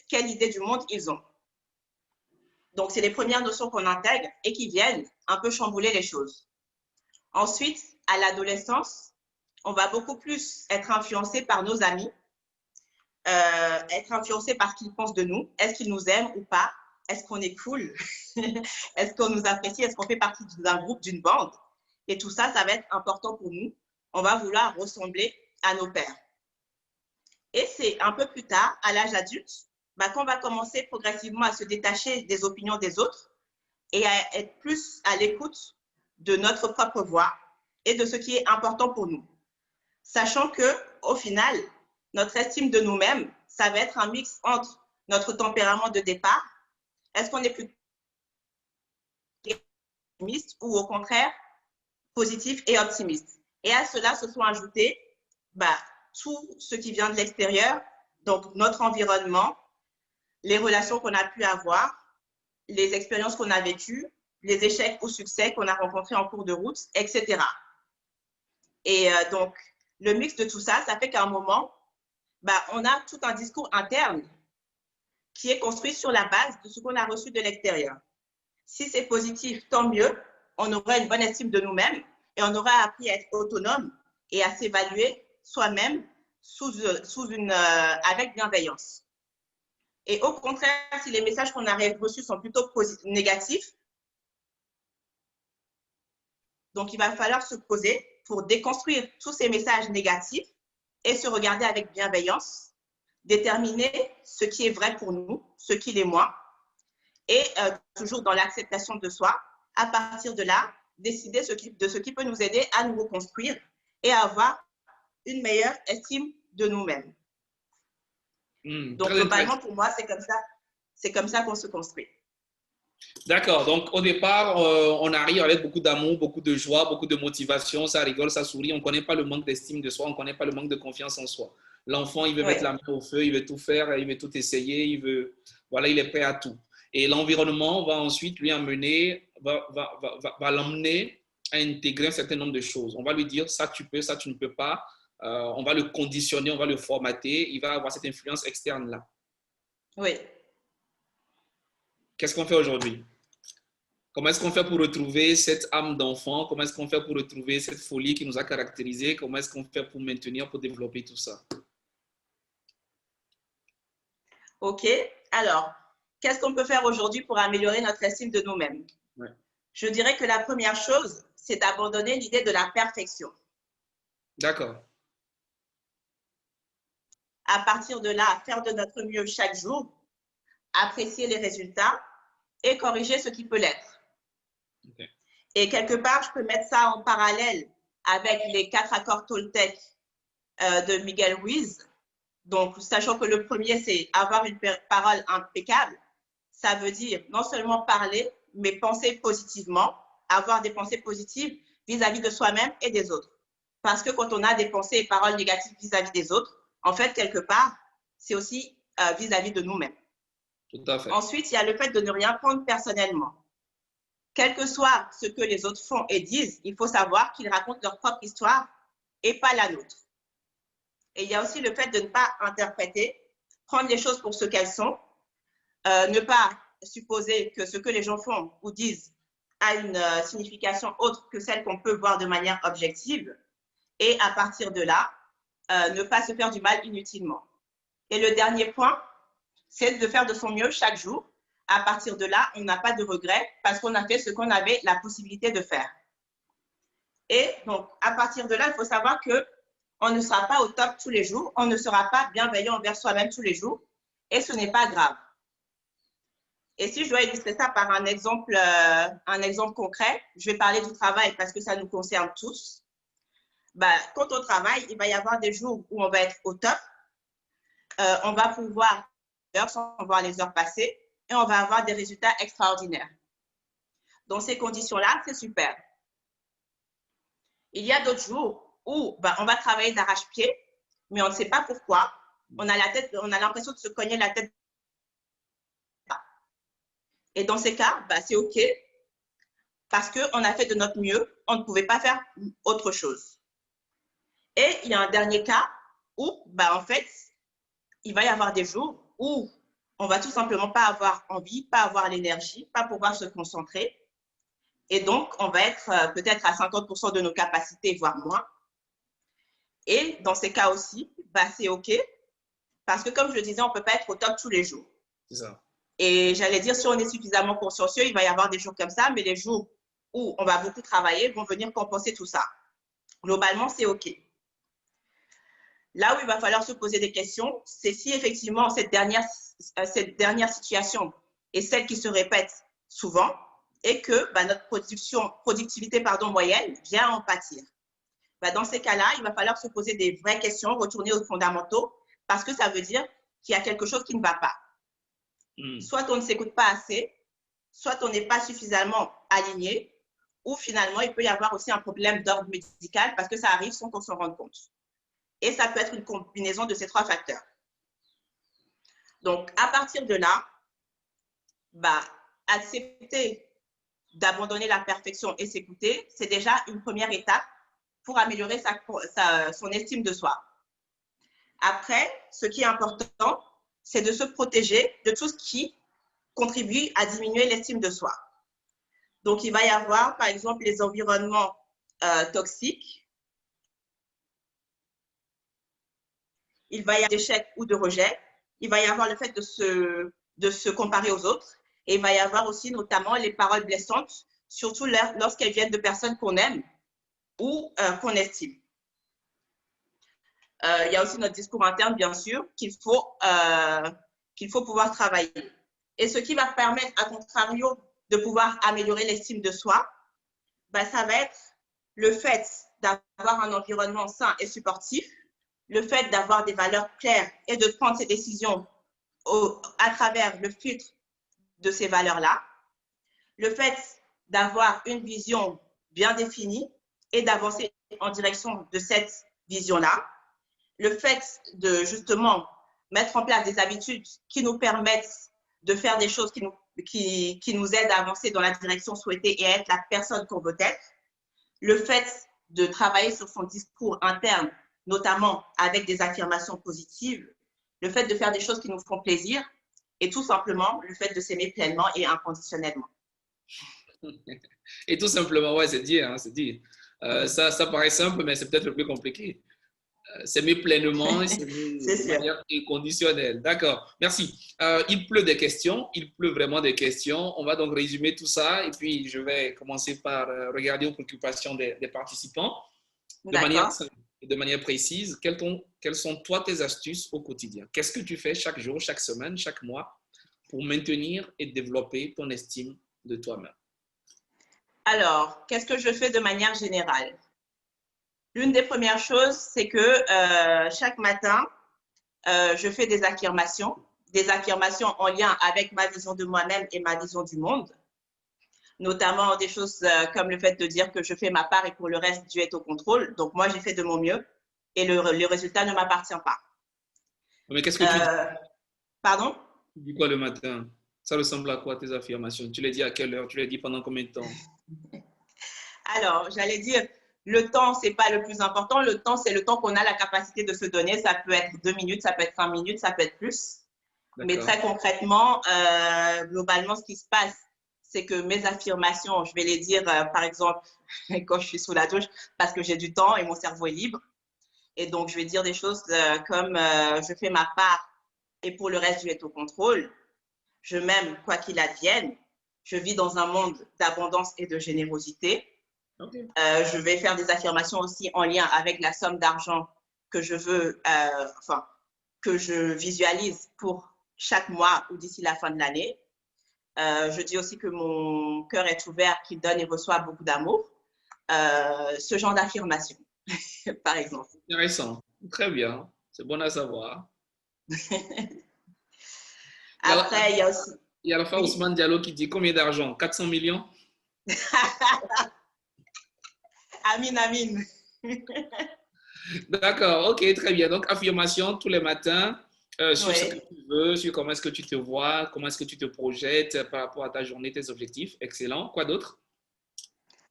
Speaker 2: Quelle idée du monde ils ont? Donc, c'est les premières notions qu'on intègre et qui viennent un peu chambouler les choses. Ensuite, à l'adolescence, on va beaucoup plus être influencé par nos amis, être influencé par ce qu'ils pensent de nous. Est-ce qu'ils nous aiment ou pas? Est-ce qu'on est cool? Est-ce qu'on nous apprécie? Est-ce qu'on fait partie d'un groupe, d'une bande? Et tout ça, ça va être important pour nous. On va vouloir ressembler à nos pères. Et c'est un peu plus tard, à l'âge adulte, qu'on va commencer progressivement à se détacher des opinions des autres et à être plus à l'écoute de notre propre voix et de ce qui est important pour nous. Sachant qu'au final, notre estime de nous-mêmes, ça va être un mix entre notre tempérament de départ. Est-ce qu'on est plus optimiste ou au contraire positif et optimiste? Et à cela se sont ajoutés tout ce qui vient de l'extérieur, donc notre environnement, les relations qu'on a pu avoir, les expériences qu'on a vécues, les échecs ou succès qu'on a rencontrés en cours de route, etc. Et donc, le mix de tout ça, ça fait qu'à un moment, on a tout un discours interne qui est construit sur la base de ce qu'on a reçu de l'extérieur. Si c'est positif, tant mieux, on aura une bonne estime de nous-mêmes et on aura appris à être autonome et à s'évaluer soi-même avec bienveillance. Et au contraire, si les messages qu'on a reçus sont plutôt négatifs, donc il va falloir se poser pour déconstruire tous ces messages négatifs et se regarder avec bienveillance, déterminer ce qui est vrai pour nous, ce qui l'est moins, et toujours dans l'acceptation de soi, à partir de là, décider de ce qui peut nous aider à nous reconstruire et à avoir une meilleure estime de nous-mêmes. Donc, globalement, pour moi, c'est comme ça qu'on se construit.
Speaker 1: D'accord. Donc, au départ, on arrive avec beaucoup d'amour, beaucoup de joie, beaucoup de motivation. Ça rigole, ça sourit. On ne connaît pas le manque d'estime de soi. On ne connaît pas le manque de confiance en soi. L'enfant, il veut mettre la main au feu, il veut tout faire, il veut tout essayer. Voilà, il est prêt à tout. Et l'environnement va ensuite lui amener, va l'emmener à intégrer un certain nombre de choses. On va lui dire ça tu peux, ça tu ne peux pas. On va le conditionner, on va le formater. Il va avoir cette influence externe-là.
Speaker 2: Oui.
Speaker 1: Qu'est-ce qu'on fait aujourd'hui? Comment est-ce qu'on fait pour retrouver cette âme d'enfant? Comment est-ce qu'on fait pour retrouver cette folie qui nous a caractérisés? Comment est-ce qu'on fait pour maintenir, pour développer tout ça?
Speaker 2: OK. Alors, qu'est-ce qu'on peut faire aujourd'hui pour améliorer notre estime de nous-mêmes?
Speaker 1: Ouais.
Speaker 2: Je dirais que la première chose, c'est d'abandonner l'idée de la perfection.
Speaker 1: D'accord.
Speaker 2: À partir de là, faire de notre mieux chaque jour, apprécier les résultats et corriger ce qui peut l'être.
Speaker 1: Okay.
Speaker 2: Et quelque part, je peux mettre ça en parallèle avec les 4 accords Toltec de Miguel Ruiz. Donc, sachant que le premier, c'est avoir une parole impeccable. Ça veut dire non seulement parler, mais penser positivement, avoir des pensées positives vis-à-vis de soi-même et des autres. Parce que quand on a des pensées et paroles négatives vis-à-vis des autres, en fait, quelque part, c'est aussi vis-à-vis de nous-mêmes.
Speaker 1: Tout à fait.
Speaker 2: Ensuite, il y a le fait de ne rien prendre personnellement. Quel que soit ce que les autres font et disent, il faut savoir qu'ils racontent leur propre histoire et pas la nôtre. Et il y a aussi le fait de ne pas interpréter, prendre les choses pour ce qu'elles sont, ne pas supposer que ce que les gens font ou disent a une signification autre que celle qu'on peut voir de manière objective. Et à partir de là, ne pas se faire du mal inutilement. Et le dernier point, c'est de faire de son mieux chaque jour. À partir de là, on n'a pas de regrets parce qu'on a fait ce qu'on avait la possibilité de faire. Et donc, à partir de là, il faut savoir qu'on ne sera pas au top tous les jours, on ne sera pas bienveillant envers soi-même tous les jours, et ce n'est pas grave. Et si je dois illustrer ça par un exemple concret, je vais parler du travail parce que ça nous concerne tous. Quand on travaille, il va y avoir des jours où on va être au top, on va pouvoir sans voir les heures passer et on va avoir des résultats extraordinaires. Dans ces conditions-là, c'est super. Il y a d'autres jours où on va travailler d'arrache-pied, mais on ne sait pas pourquoi. On a l'impression de se cogner la tête. Et dans ces cas, c'est OK parce qu'on a fait de notre mieux, on ne pouvait pas faire autre chose. Et il y a un dernier cas où, en fait, il va y avoir des jours où on va tout simplement pas avoir envie, pas avoir l'énergie, pas pouvoir se concentrer. Et donc, on va être peut-être à 50% de nos capacités, voire moins. Et dans ces cas aussi, c'est OK parce que, comme je le disais, on ne peut pas être au top tous les jours.
Speaker 1: C'est ça.
Speaker 2: Et j'allais dire, si on est suffisamment consciencieux, il va y avoir des jours comme ça, mais les jours où on va beaucoup travailler vont venir compenser tout ça. Globalement, c'est OK. Là où il va falloir se poser des questions, c'est si effectivement cette dernière situation est celle qui se répète souvent et que notre productivité moyenne vient en pâtir. Dans ces cas-là, il va falloir se poser des vraies questions, retourner aux fondamentaux, parce que ça veut dire qu'il y a quelque chose qui ne va pas. Soit on ne s'écoute pas assez, soit on n'est pas suffisamment aligné, ou finalement, il peut y avoir aussi un problème d'ordre médical parce que ça arrive sans qu'on s'en rende compte. Et ça peut être une combinaison de ces 3 facteurs. Donc, à partir de là, accepter d'abandonner la perfection et s'écouter, c'est déjà une première étape pour améliorer son estime de soi. Après, ce qui est important, c'est de se protéger de tout ce qui contribue à diminuer l'estime de soi. Donc, il va y avoir, par exemple, les environnements toxiques. Il va y avoir d'échecs ou de rejet. Il va y avoir le fait de se comparer aux autres. Et il va y avoir aussi notamment les paroles blessantes, surtout lorsqu'elles viennent de personnes qu'on aime ou qu'on estime. Il y a aussi notre discours interne, bien sûr, qu'il faut pouvoir travailler. Et ce qui va permettre, à contrario, de pouvoir améliorer l'estime de soi, ça va être le fait d'avoir un environnement sain et supportif, le fait d'avoir des valeurs claires et de prendre ses décisions à travers le filtre de ces valeurs-là, le fait d'avoir une vision bien définie et d'avancer en direction de cette vision-là, le fait de justement mettre en place des habitudes qui nous permettent de faire des choses qui nous aident à avancer dans la direction souhaitée et à être la personne qu'on veut être. Le fait de travailler sur son discours interne, notamment avec des affirmations positives, le fait de faire des choses qui nous font plaisir et tout simplement le fait de s'aimer pleinement et inconditionnellement.
Speaker 1: Et tout simplement, ouais, c'est dire, hein, c'est dire. Ça paraît simple, mais c'est peut-être le plus compliqué. S'aimer pleinement et s'aimer de
Speaker 2: C'est sûr.
Speaker 1: manière inconditionnelle. D'accord, merci. Il pleut des questions, il pleut vraiment des questions. On va donc résumer tout ça et puis je vais commencer par regarder aux préoccupations des participants de manière
Speaker 2: D'accord.
Speaker 1: simple et de manière précise. Quelles sont toi tes astuces au quotidien? Qu'est-ce que tu fais chaque jour, chaque semaine, chaque mois pour maintenir et développer ton estime de toi-même?
Speaker 2: Alors, qu'est-ce que je fais de manière générale? L'une des premières choses, c'est que chaque matin, je fais des affirmations en lien avec ma vision de moi-même et ma vision du monde, notamment des choses comme le fait de dire que je fais ma part et pour le reste, Dieu est au contrôle. Donc, moi, j'ai fait de mon mieux et le résultat ne m'appartient pas.
Speaker 1: Mais qu'est-ce que tu dis?
Speaker 2: Pardon?
Speaker 1: Tu dis quoi le matin? Ça ressemble à quoi tes affirmations? Tu les dis à quelle heure? Tu les dis pendant combien de temps?
Speaker 2: Alors, j'allais dire, le temps, ce n'est pas le plus important. Le temps, c'est le temps qu'on a la capacité de se donner. Ça peut être 2 minutes, ça peut être 5 minutes, ça peut être plus. Mais très concrètement, globalement, ce qui se passe, c'est que mes affirmations, je vais les dire, par exemple, quand je suis sous la douche, parce que j'ai du temps et mon cerveau est libre. Et donc, je vais dire des choses comme je fais ma part et pour le reste, je vais être au contrôle. Je m'aime quoi qu'il advienne. Je vis dans un monde d'abondance et de générosité.
Speaker 1: Okay.
Speaker 2: Je vais faire des affirmations aussi en lien avec la somme d'argent que je veux, que je visualise pour chaque mois ou d'ici la fin de l'année. Je dis aussi que mon cœur est ouvert, qu'il donne et reçoit beaucoup d'amour. Ce genre d'affirmation, par exemple.
Speaker 1: Intéressant. Très bien. C'est bon à savoir.
Speaker 2: Après, il y a aussi…
Speaker 1: Il y a la fois Ousmane Diallo qui dit combien d'argent? 400 millions?
Speaker 2: Amine, amine.
Speaker 1: D'accord, ok, très bien. Donc, affirmation tous les matins sur ce que
Speaker 2: Oui.
Speaker 1: tu veux, sur comment est-ce que tu te vois, comment est-ce que tu te projettes par rapport à ta journée, tes objectifs. Excellent. Quoi d'autre?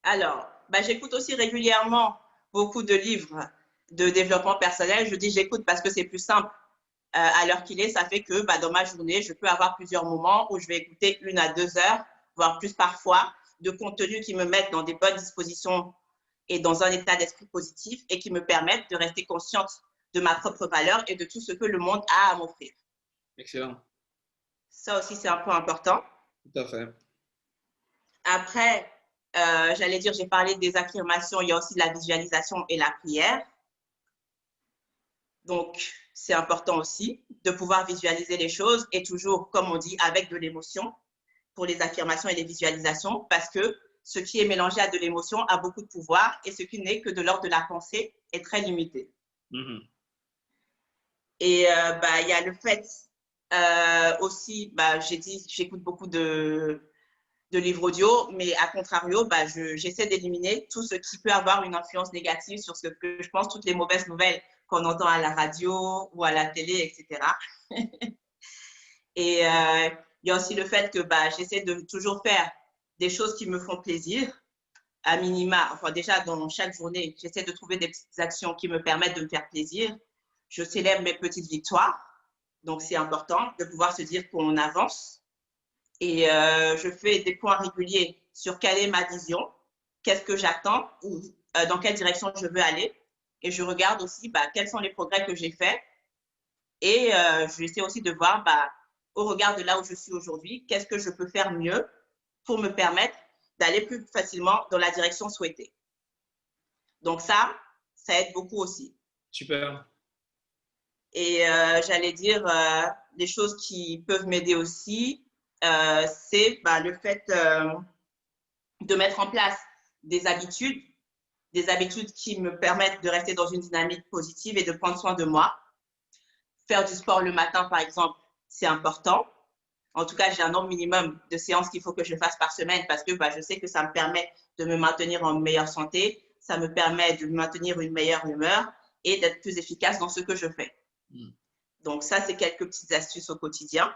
Speaker 2: Alors, j'écoute aussi régulièrement beaucoup de livres de développement personnel. Je dis j'écoute parce que c'est plus simple à l'heure qu'il est. Ça fait que dans ma journée, je peux avoir plusieurs moments où je vais écouter 1 à 2 heures, voire plus parfois, de contenu qui me mettent dans des bonnes dispositions et dans un état d'esprit positif et qui me permettent de rester consciente de ma propre valeur et de tout ce que le monde a à m'offrir.
Speaker 1: Excellent.
Speaker 2: Ça aussi, c'est un point important.
Speaker 1: Tout à fait.
Speaker 2: Après, j'allais dire, j'ai parlé des affirmations, il y a aussi la visualisation et la prière. Donc, c'est important aussi de pouvoir visualiser les choses et toujours, comme on dit, avec de l'émotion pour les affirmations et les visualisations, parce que ce qui est mélangé à de l'émotion a beaucoup de pouvoir et ce qui n'est que de l'ordre de la pensée est très limité.
Speaker 1: Mm-hmm.
Speaker 2: Et il y a le fait aussi, j'ai dit, j'écoute beaucoup de livres audio, mais à contrario, j'essaie d'éliminer tout ce qui peut avoir une influence négative sur ce que je pense, toutes les mauvaises nouvelles qu'on entend à la radio ou à la télé, etc. Et il y a aussi le fait que j'essaie de toujours faire des choses qui me font plaisir, à minima, enfin déjà dans chaque journée, j'essaie de trouver des petites actions qui me permettent de me faire plaisir. Je célèbre mes petites victoires, donc c'est important de pouvoir se dire qu'on avance. Et je fais des points réguliers sur quelle est ma vision, qu'est-ce que j'attends ou dans quelle direction je veux aller. Et je regarde aussi quels sont les progrès que j'ai faits. Et j'essaie aussi de voir, au regard de là où je suis aujourd'hui, qu'est-ce que je peux faire mieux pour me permettre d'aller plus facilement dans la direction souhaitée. Donc ça aide beaucoup aussi.
Speaker 1: Super.
Speaker 2: Et j'allais dire, les choses qui peuvent m'aider aussi, c'est le fait de mettre en place des habitudes qui me permettent de rester dans une dynamique positive et de prendre soin de moi. Faire du sport le matin, par exemple, c'est important. En tout cas, j'ai un nombre minimum de séances qu'il faut que je fasse par semaine parce que je sais que ça me permet de me maintenir en meilleure santé, ça me permet de maintenir une meilleure humeur et d'être plus efficace dans ce que je fais. Donc ça, c'est quelques petites astuces au quotidien.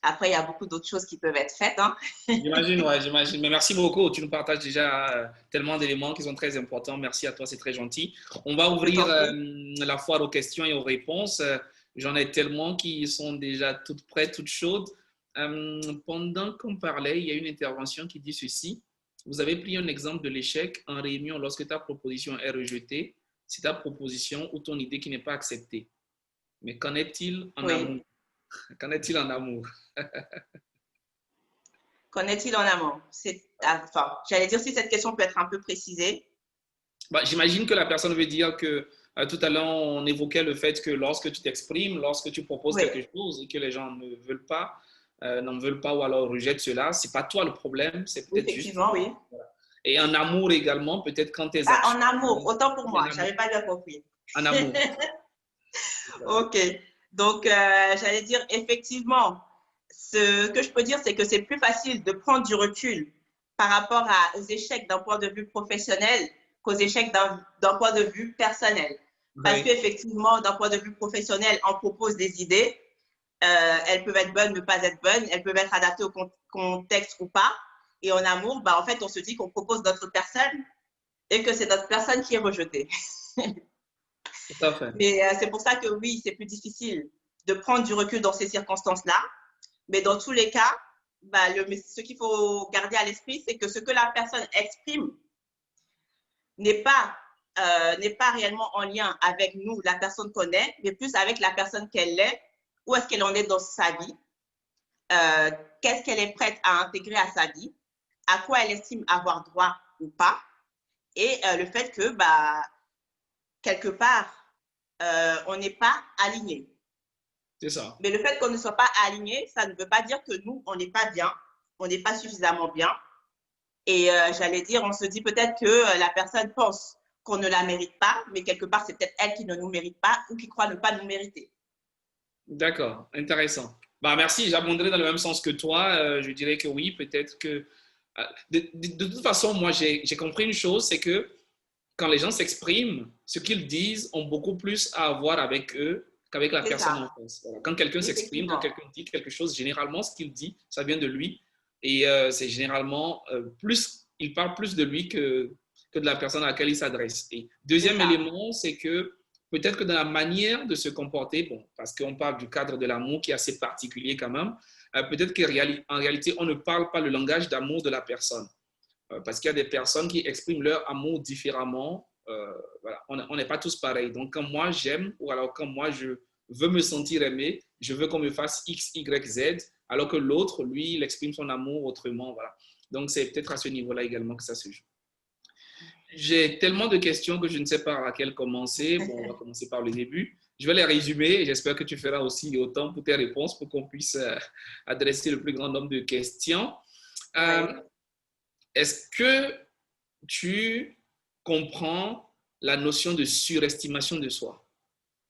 Speaker 2: Après, il y a beaucoup d'autres choses qui peuvent être faites, hein.
Speaker 1: J'imagine, ouais, j'imagine. Mais merci beaucoup. Tu nous partages déjà tellement d'éléments qui sont très importants. Merci à toi, c'est très gentil. On va
Speaker 2: Je
Speaker 1: ouvrir
Speaker 2: t'en prie.
Speaker 1: la foire aux questions et aux réponses. J'en ai tellement qui sont déjà toutes prêtes, toutes chaudes. Pendant qu'on parlait, il y a une intervention qui dit ceci. Vous avez pris un exemple de l'échec en réunion lorsque ta proposition est rejetée. C'est ta proposition ou ton idée qui n'est pas acceptée. Mais qu'en est-il en
Speaker 2: Oui.
Speaker 1: amour? Qu'en est-il en amour?
Speaker 2: Qu'en est-il en amont? Enfin, j'allais dire si cette question peut être un peu précisée.
Speaker 1: Bah, j'imagine que la personne veut dire que tout à l'heure, on évoquait le fait que lorsque tu t'exprimes, lorsque tu proposes
Speaker 2: Oui,
Speaker 1: quelque chose et que les gens ne veulent pas, n'en veulent pas ou alors rejettent cela, c'est pas toi le problème, c'est
Speaker 2: oui,
Speaker 1: peut-être juste.
Speaker 2: effectivement, oui.
Speaker 1: Et en amour également, peut-être quand tes
Speaker 2: Ah,
Speaker 1: actions.
Speaker 2: en amour, autant pour
Speaker 1: En
Speaker 2: moi, je
Speaker 1: amour.
Speaker 2: n'avais pas bien compris.
Speaker 1: En amour.
Speaker 2: Ok, donc j'allais dire effectivement, ce que je peux dire, c'est que c'est plus facile de prendre du recul par rapport aux échecs d'un point de vue professionnel qu'aux échecs d'un point de vue personnel. Parce
Speaker 1: Oui,
Speaker 2: qu'effectivement, d'un point de vue professionnel, on propose des idées, elles peuvent être bonnes, ne pas être bonnes, elles peuvent être adaptées au contexte ou pas. Et en amour, bah, en fait, on se dit qu'on propose d'autres personnes et que c'est notre personne qui est rejetée.
Speaker 1: tout à fait.
Speaker 2: Mais c'est pour ça que oui, c'est plus difficile de prendre du recul dans ces circonstances-là. Mais dans tous les cas, bah, ce qu'il faut garder à l'esprit, c'est que ce que la personne exprime n'est pas, n'est pas réellement en lien avec nous, la personne qu'on est, mais plus avec la personne qu'elle est, où est-ce qu'elle en est dans sa vie, euh, qu'est-ce qu'elle est prête à intégrer à sa vie, à quoi elle estime avoir droit ou pas, et le fait que, bah, quelque part, on n'est pas aligné.
Speaker 1: C'est ça.
Speaker 2: Mais le fait qu'on ne soit pas aligné, ça ne veut pas dire que nous, on n'est pas bien, on n'est pas suffisamment bien. Et j'allais dire, on se dit peut-être que la personne pense qu'on ne la mérite pas, mais quelque part, c'est peut-être elle qui ne nous mérite pas ou qui croit ne pas nous mériter.
Speaker 1: D'accord, intéressant. Bah, merci, j'abonderai dans le même sens que toi. Je dirais que oui, peut-être que. De toute façon, moi, j'ai compris une chose, c'est que quand les gens s'expriment, ce qu'ils disent ont beaucoup plus à voir avec eux qu'avec la
Speaker 2: C'est
Speaker 1: personne
Speaker 2: ça,
Speaker 1: en face. Voilà. Quand quelqu'un s'exprime, quand
Speaker 2: effectivement.
Speaker 1: quelqu'un dit quelque chose, généralement, ce qu'il dit, ça vient de lui. Et c'est généralement plus, il parle plus de lui que de la personne à laquelle il s'adresse. Et
Speaker 2: C'est
Speaker 1: deuxième
Speaker 2: ça.
Speaker 1: élément, c'est que peut-être que dans la manière de se comporter, bon, parce qu'on parle du cadre de l'amour qui est assez particulier quand même, peut-être qu'en réalité, on ne parle pas le langage d'amour de la personne. Parce qu'il y a des personnes qui expriment leur amour différemment. Voilà. On n'est pas tous pareils. Donc, quand moi j'aime, ou alors quand moi je veux me sentir aimé, je veux qu'on me fasse X, Y, Z, alors que l'autre, lui, il exprime son amour autrement. Voilà. Donc, c'est peut-être à ce niveau-là également que ça se joue. J'ai tellement de questions que je ne sais pas à laquelle commencer. Bon, on va commencer par le début. Je vais les résumer et j'espère que tu feras aussi autant pour tes réponses pour qu'on puisse adresser le plus grand nombre de questions. Euh,
Speaker 2: Oui.
Speaker 1: Est-ce que tu comprends la notion de surestimation de soi?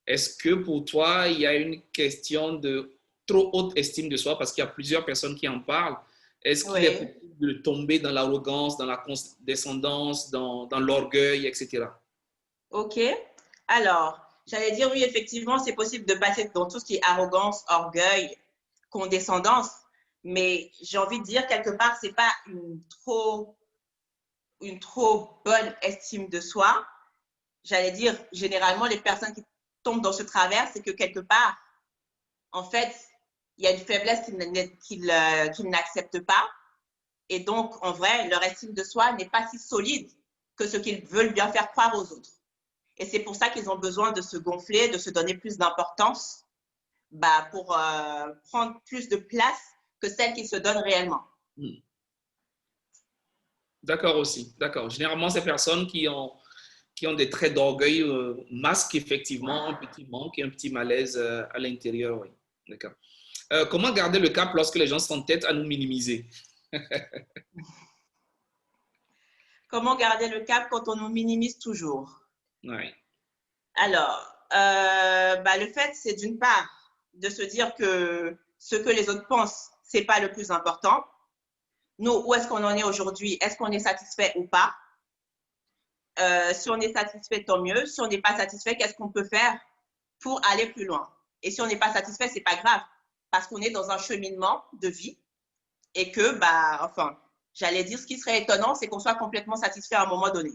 Speaker 1: Est-ce que pour toi, il y a une question de trop haute estime de soi parce qu'il y a plusieurs personnes qui en parlent? Est-ce qu'il est
Speaker 2: Oui.
Speaker 1: possible de tomber dans l'arrogance, dans la condescendance, dans l'orgueil, etc.?
Speaker 2: OK. Alors, j'allais dire oui, effectivement, c'est possible de passer dans tout ce qui est arrogance, orgueil, condescendance, mais j'ai envie de dire quelque part, c'est pas une trop bonne estime de soi. J'allais dire, généralement, les personnes qui tombent dans ce travers, c'est que quelque part, en fait, il y a une faiblesse qu'ils n'acceptent pas. Et donc, en vrai, leur estime de soi n'est pas si solide que ce qu'ils veulent bien faire croire aux autres. Et c'est pour ça qu'ils ont besoin de se gonfler, de se donner plus d'importance, bah, pour prendre plus de place que celle qu'ils se donnent réellement.
Speaker 1: Hmm. D'accord aussi, d'accord. Généralement, ces personnes qui ont des traits d'orgueil masquent effectivement un petit manque et un petit malaise à l'intérieur. Oui. D'accord. Comment garder le cap lorsque les gens s'entêtent à nous minimiser?
Speaker 2: Comment garder le cap quand on nous minimise toujours?
Speaker 1: Ouais.
Speaker 2: Alors, bah, le fait, c'est d'une part de se dire que ce que les autres pensent, c'est pas le plus important. Nous, où est-ce qu'on en est aujourd'hui? Est-ce qu'on est satisfait ou pas? Si on est satisfait, tant mieux. Si on n'est pas satisfait, qu'est-ce qu'on peut faire pour aller plus loin? Et si on n'est pas satisfait, c'est pas grave. parce qu'on est dans un cheminement de vie et que, bah, enfin, j'allais dire, ce qui serait étonnant, c'est qu'on soit complètement satisfait à un moment donné.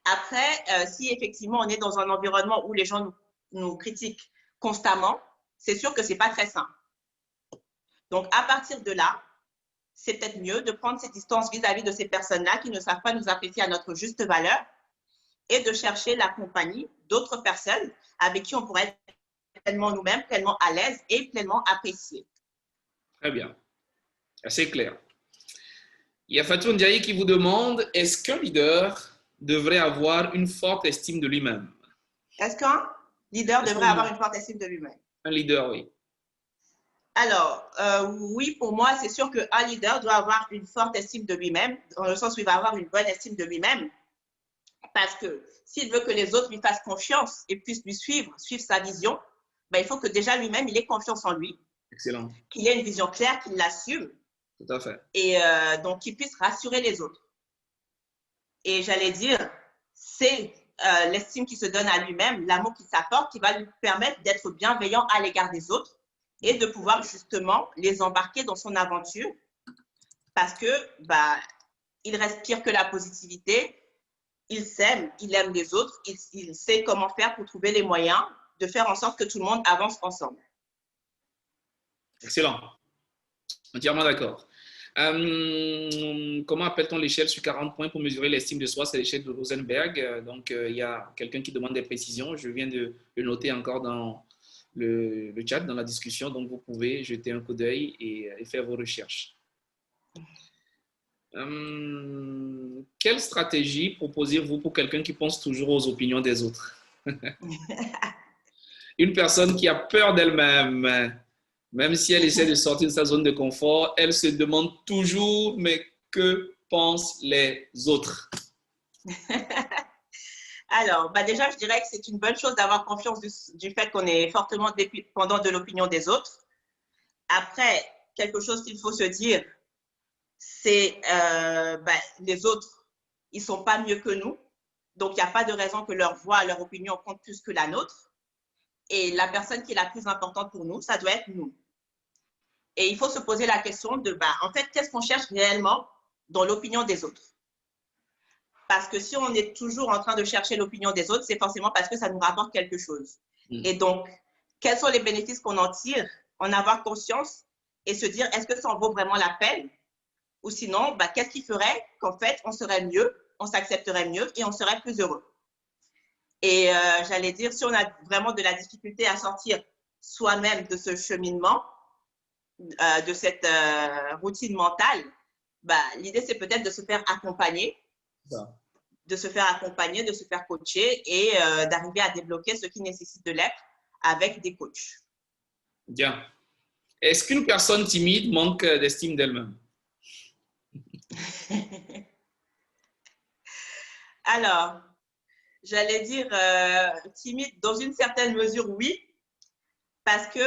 Speaker 2: Après, si effectivement on est dans un environnement où les gens nous critiquent constamment, c'est sûr que ce n'est pas très sain. Donc, à partir de là, c'est peut-être mieux de prendre ses distances vis-à-vis de ces personnes-là qui ne savent pas nous apprécier à notre juste valeur et de chercher la compagnie d'autres personnes avec qui on pourrait être pleinement nous-mêmes, pleinement à l'aise et pleinement appréciés.
Speaker 1: Très bien. Assez clair. Il y a Fatou Ndiaye qui vous demande, est-ce qu'un leader devrait avoir une forte estime de lui-même?
Speaker 2: Est-ce qu'un leader devrait avoir une forte estime de lui-même?
Speaker 1: Un leader, oui.
Speaker 2: Alors, oui, pour moi, c'est sûr qu'un leader doit avoir une forte estime de lui-même, dans le sens où il va avoir une bonne estime de lui-même, parce que s'il veut que les autres lui fassent confiance et puissent lui suivre sa vision, ben, il faut que déjà lui-même, il ait confiance en lui.
Speaker 1: Excellent.
Speaker 2: Qu'il ait une vision claire, qu'il l'assume.
Speaker 1: Tout à fait.
Speaker 2: Et donc, qu'il puisse rassurer les autres. Et j'allais dire, c'est l'estime qu'il se donne à lui-même, l'amour qu'il s'apporte, qui va lui permettre d'être bienveillant à l'égard des autres et de pouvoir justement les embarquer dans son aventure parce que bah, il respire que la positivité, il s'aime, il aime les autres, il sait comment faire pour trouver les moyens de faire en sorte que tout le monde avance ensemble.
Speaker 1: Excellent. Entièrement d'accord. Comment appelle-t-on l'échelle sur 40 points pour mesurer l'estime de soi? C'est l'échelle de Rosenberg. Donc, il y a quelqu'un qui demande des précisions. Je viens de le noter encore dans le chat, dans la discussion. Donc, vous pouvez jeter un coup d'œil et faire vos recherches. Quelle stratégie proposez-vous pour quelqu'un qui pense toujours aux opinions des autres? Une personne qui a peur d'elle-même. Même si elle essaie de sortir de sa zone de confort, elle se demande toujours, mais que pensent les autres?
Speaker 2: Alors, bah déjà, je dirais que c'est une bonne chose d'avoir confiance du fait qu'on est fortement dépendant de l'opinion des autres. Après, quelque chose qu'il faut se dire, c'est les autres, ils ne sont pas mieux que nous. Donc, il n'y a pas de raison que leur voix, leur opinion compte plus que la nôtre. Et la personne qui est la plus importante pour nous, ça doit être nous. Et il faut se poser la question de, en fait, qu'est-ce qu'on cherche réellement dans l'opinion des autres? Parce que si on est toujours en train de chercher l'opinion des autres, c'est forcément parce que ça nous rapporte quelque chose. Et donc, quels sont les bénéfices qu'on en tire? En avoir conscience et se dire, est-ce que ça en vaut vraiment la peine? Ou sinon, qu'est-ce qui ferait qu'en fait, on serait mieux, on s'accepterait mieux et on serait plus heureux? Et j'allais dire, si on a vraiment de la difficulté à sortir soi-même de ce cheminement, de cette routine mentale, l'idée, c'est peut-être de se faire accompagner, de se faire coacher et d'arriver à débloquer ce qui nécessite de l'être avec des coachs.
Speaker 1: Bien. Est-ce qu'une personne timide manque d'estime d'elle-même?
Speaker 2: Alors, j'allais dire timide dans une certaine mesure, oui. Parce que,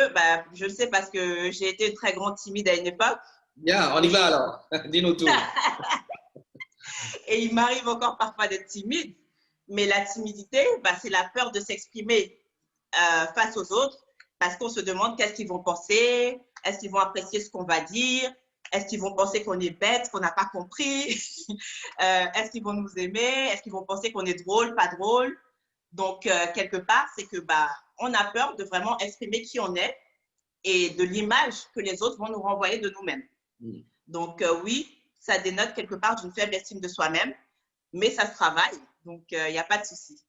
Speaker 2: je le sais parce que j'ai été une très grande timide à une époque.
Speaker 1: Bien, on y va alors. Dis-nous tout.
Speaker 2: Et il m'arrive encore parfois d'être timide. Mais la timidité, c'est la peur de s'exprimer face aux autres parce qu'on se demande qu'est-ce qu'ils vont penser, est-ce qu'ils vont apprécier ce qu'on va dire, est-ce qu'ils vont penser qu'on est bête, qu'on n'a pas compris, est-ce qu'ils vont nous aimer, est-ce qu'ils vont penser qu'on est drôle, pas drôle. Donc, quelque part, c'est que on a peur de vraiment exprimer qui on est et de l'image que les autres vont nous renvoyer de nous-mêmes. Donc, oui, ça dénote quelque part d'une faible estime de soi-même, mais ça se travaille, donc il n'y a pas de souci.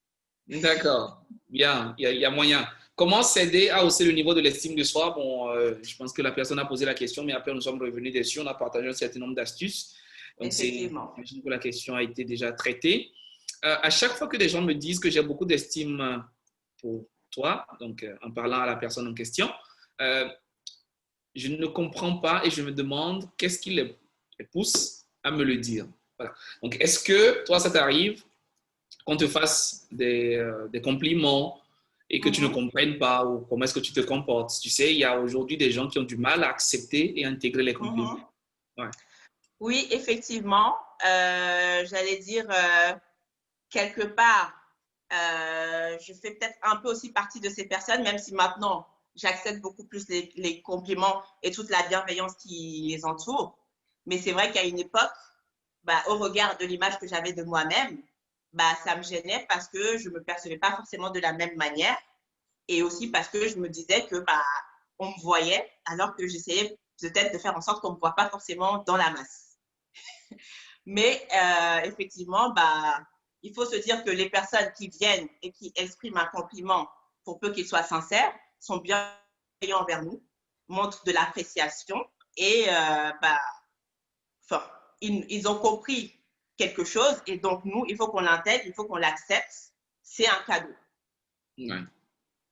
Speaker 1: D'accord, bien, il y a moyen. Comment s'aider à hausser le niveau de l'estime de soi? Bon, je pense que la personne a posé la question, mais après nous sommes revenus dessus, on a partagé un certain nombre d'astuces. Donc, j'imagine que la question a été déjà traitée. À chaque fois que des gens me disent que j'ai beaucoup d'estime pour toi, donc en parlant à la personne en question, je ne comprends pas et je me demande qu'est-ce qui les pousse à me le dire. Voilà. Donc, est-ce que toi, ça t'arrive qu'on te fasse des compliments et que tu ne comprennes pas ou comment est-ce que tu te comportes? Tu sais, il y a aujourd'hui des gens qui ont du mal à accepter et à intégrer les compliments. Ouais.
Speaker 2: Oui, effectivement. J'allais dire, quelque part, je fais peut-être un peu aussi partie de ces personnes, même si maintenant, j'accepte beaucoup plus les compliments et toute la bienveillance qui les entoure. Mais c'est vrai qu'à une époque, bah, au regard de l'image que j'avais de moi-même, bah, ça me gênait parce que je ne me percevais pas forcément de la même manière et aussi parce que je me disais que bah, on me voyait alors que j'essayais peut-être de faire en sorte qu'on ne me voit pas forcément dans la masse. Mais effectivement, bah, il faut se dire que les personnes qui viennent et qui expriment un compliment, pour peu qu'ils soient sincères, sont bienveillants envers nous, montrent de l'appréciation et bah, enfin, ils ont compris quelque chose et donc nous, il faut qu'on l'intègre, il faut qu'on l'accepte. C'est un cadeau.
Speaker 1: Ouais,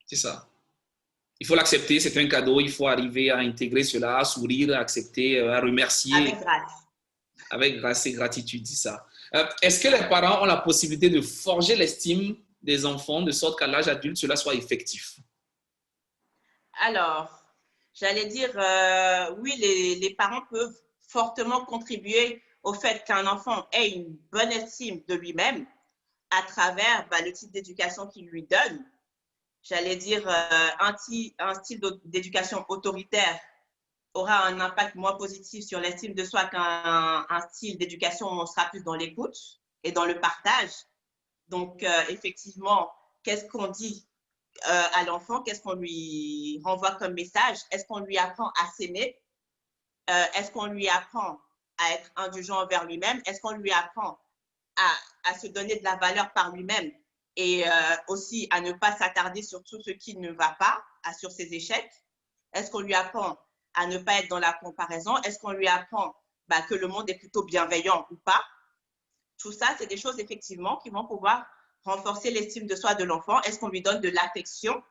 Speaker 1: c'est ça. Il faut l'accepter, c'est un cadeau, il faut arriver à intégrer cela, à sourire, à accepter, à remercier
Speaker 2: Avec grâce.
Speaker 1: avec grâce et gratitude, dit ça. Est-ce que les parents ont la possibilité de forger l'estime des enfants de sorte qu'à l'âge adulte, cela soit effectif?
Speaker 2: Alors, j'allais dire, oui, les parents peuvent fortement contribuer au fait qu'un enfant ait une bonne estime de lui-même à travers bah, le type d'éducation qu'il lui donne. J'allais dire, un style d'éducation autoritaire aura un impact moins positif sur l'estime de soi qu'un style d'éducation où on sera plus dans l'écoute et dans le partage. Donc, effectivement, qu'est-ce qu'on dit à l'enfant? Qu'est-ce qu'on lui renvoie comme message? Est-ce qu'on lui apprend à s'aimer? Est-ce qu'on lui apprend à être indulgent envers lui-même? Est-ce qu'on lui apprend à se donner de la valeur par lui-même et aussi à ne pas s'attarder sur tout ce qui ne va pas, sur ses échecs? Est-ce qu'on lui apprend à ne pas être dans la comparaison? Est-ce qu'on lui apprend bah, que le monde est plutôt bienveillant ou pas? Tout ça, c'est des choses effectivement qui vont pouvoir renforcer l'estime de soi de l'enfant. Est-ce qu'on lui donne de l'affection?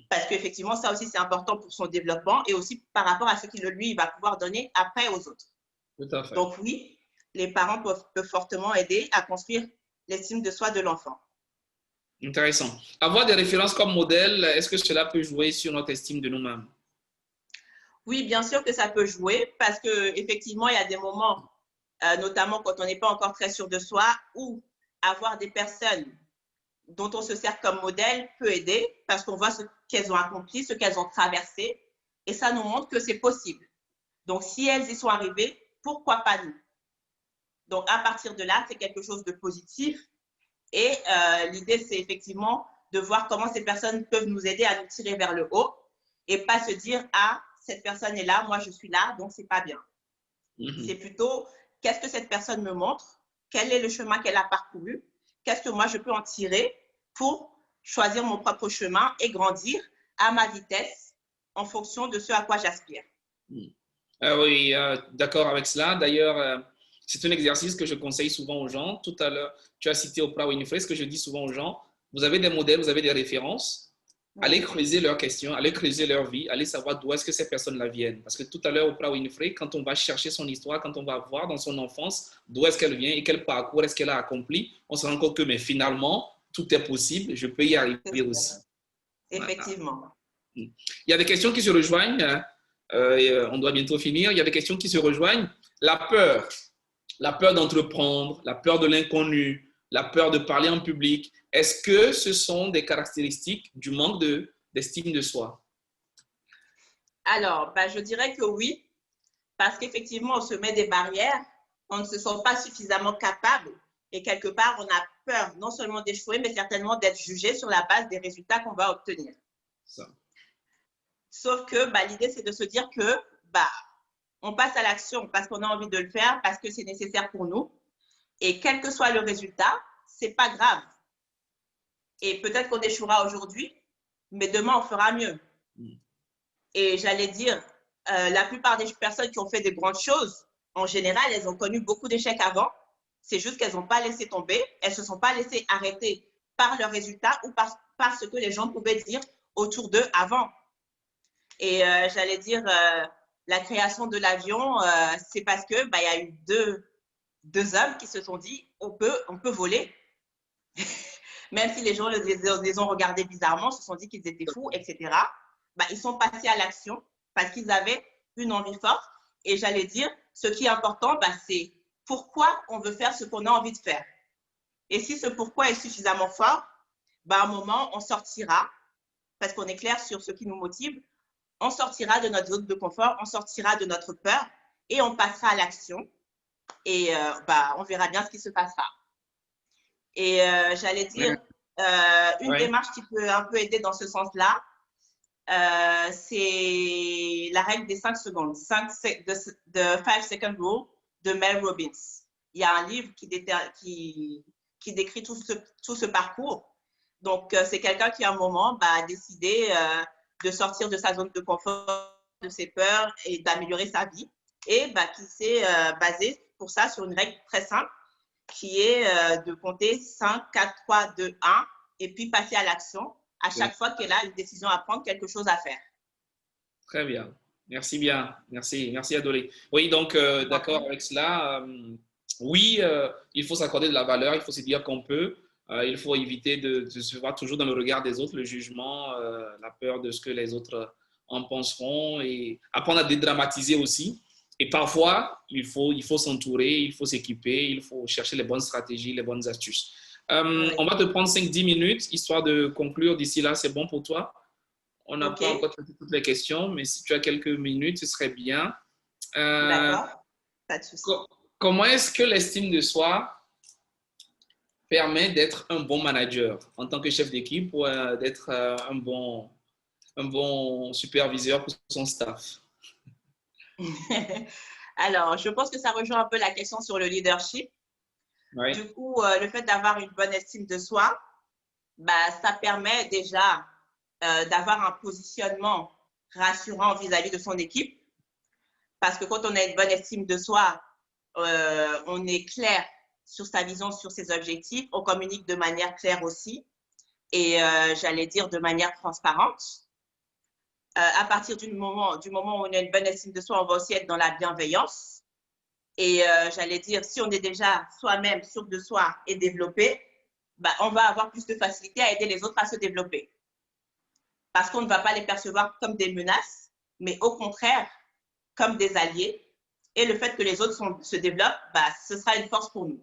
Speaker 2: Parce qu'effectivement, ça aussi, c'est important pour son développement et aussi par rapport à ce qu'il, lui, va pouvoir donner après aux autres.
Speaker 1: Tout à fait.
Speaker 2: Donc oui, les parents peuvent fortement aider à construire l'estime de soi de l'enfant.
Speaker 1: Intéressant. Avoir des références comme modèle, est-ce que cela peut jouer sur notre estime de nous-mêmes?
Speaker 2: Oui, bien sûr que ça peut jouer parce qu'effectivement, il y a des moments, notamment quand on n'est pas encore très sûr de soi, où avoir des personnes dont on se sert comme modèle peut aider parce qu'on voit ce qu'elles ont accompli, ce qu'elles ont traversé et ça nous montre que c'est possible. Donc, si elles y sont arrivées, pourquoi pas nous? Donc, à partir de là, c'est quelque chose de positif et l'idée, c'est effectivement de voir comment ces personnes peuvent nous aider à nous tirer vers le haut et pas se dire, ah, cette personne est là, moi je suis là, donc c'est pas bien. C'est plutôt, qu'est-ce que cette personne me montre? Quel est le chemin qu'elle a parcouru? Qu'est-ce que moi je peux en tirer pour choisir mon propre chemin et grandir à ma vitesse en fonction de ce à quoi j'aspire?
Speaker 1: Oui, d'accord avec cela. D'ailleurs, c'est un exercice que je conseille souvent aux gens. Tout à l'heure, tu as cité Oprah Winfrey. Ce que je dis souvent aux gens, vous avez des modèles, vous avez des références. Allez creuser leurs questions, allez creuser leur vie, allez savoir d'où est-ce que ces personnes-là viennent. Parce que tout à l'heure, Oprah Winfrey, quand on va chercher son histoire, quand on va voir dans son enfance d'où est-ce qu'elle vient et quel parcours est-ce qu'elle a accompli, on se rend compte que mais finalement, tout est possible, je peux y arriver aussi.
Speaker 2: Effectivement.
Speaker 1: Voilà. Il y a des questions qui se rejoignent, on doit bientôt finir, il y a des questions qui se rejoignent. La peur d'entreprendre, la peur de l'inconnu, la peur de parler en public, est-ce que ce sont des caractéristiques du manque d'estime de soi?
Speaker 2: Alors, bah, je dirais que oui, parce qu'effectivement, on se met des barrières, on ne se sent pas suffisamment capable et quelque part, on a peur non seulement d'échouer, mais certainement d'être jugé sur la base des résultats qu'on va obtenir.
Speaker 1: Ça.
Speaker 2: Sauf que bah, l'idée, c'est de se dire que bah, on passe à l'action parce qu'on a envie de le faire, parce que c'est nécessaire pour nous. Et quel que soit le résultat, c'est pas grave. Et peut-être qu'on échouera aujourd'hui, mais demain, on fera mieux. Et j'allais dire, la plupart des personnes qui ont fait de grandes choses, en général, elles ont connu beaucoup d'échecs avant. C'est juste qu'elles n'ont pas laissé tomber, elles ne se sont pas laissées arrêter par leurs résultats ou par ce que les gens pouvaient dire autour d'eux avant. Et j'allais dire, la création de l'avion, c'est parce que bah, y a eu deux hommes qui se sont dit, on peut voler. Même si les gens les ont regardés bizarrement, se sont dit qu'ils étaient fous, etc. Bah, ils sont passés à l'action parce qu'ils avaient une envie forte. Et j'allais dire, ce qui est important, bah, c'est pourquoi on veut faire ce qu'on a envie de faire. Et si ce pourquoi est suffisamment fort, bah, à un moment, on sortira parce qu'on est clair sur ce qui nous motive, on sortira de notre zone de confort, on sortira de notre peur et on passera à l'action. Et on verra bien ce qui se passera. Et j'allais dire, une démarche qui peut un peu aider dans ce sens-là, c'est la règle des 5 secondes, de 5 Second Rule de Mel Robbins. Il y a un livre qui décrit tout ce parcours. Donc, c'est quelqu'un qui, à un moment, a décidé de sortir de sa zone de confort, de ses peurs et d'améliorer sa vie. Et qui s'est basé pour ça sur une règle très simple qui est de compter 5, 4, 3, 2, 1 et puis passer à l'action à chaque fois qu'elle a une décision à prendre, quelque chose à faire.
Speaker 1: Très bien. Merci bien. Merci Adolé. Oui, donc d'accord avec cela. Oui, il faut s'accorder de la valeur, il faut se dire qu'on peut. Il faut éviter de se voir toujours dans le regard des autres, le jugement, la peur de ce que les autres en penseront et apprendre à dédramatiser aussi. Et parfois, il faut s'entourer, il faut s'équiper, il faut chercher les bonnes stratégies, les bonnes astuces.
Speaker 2: Oui.
Speaker 1: On va te prendre 5-10 minutes, histoire de conclure. D'ici là, c'est bon pour toi? On n'a pas encore traité toutes les questions, mais si tu as quelques minutes, ce serait bien.
Speaker 2: D'accord, pas de souci.
Speaker 1: Comment est-ce que l'estime de soi permet d'être un bon manager en tant que chef d'équipe ou d'être un bon superviseur pour son staff?
Speaker 2: Alors, je pense que ça rejoint un peu la question sur le leadership.
Speaker 1: Oui.
Speaker 2: Du coup, le fait d'avoir une bonne estime de soi, ça permet déjà d'avoir un positionnement rassurant vis-à-vis de son équipe. Parce que quand on a une bonne estime de soi, on est clair sur sa vision, sur ses objectifs, on communique de manière claire aussi et j'allais dire de manière transparente. À partir du moment où on a une bonne estime de soi, on va aussi être dans la bienveillance. Et j'allais dire, si on est déjà soi-même sûr de soi et développé, on va avoir plus de facilité à aider les autres à se développer. Parce qu'on ne va pas les percevoir comme des menaces, mais au contraire, comme des alliés. Et le fait que les autres se développent, ce sera une force pour nous.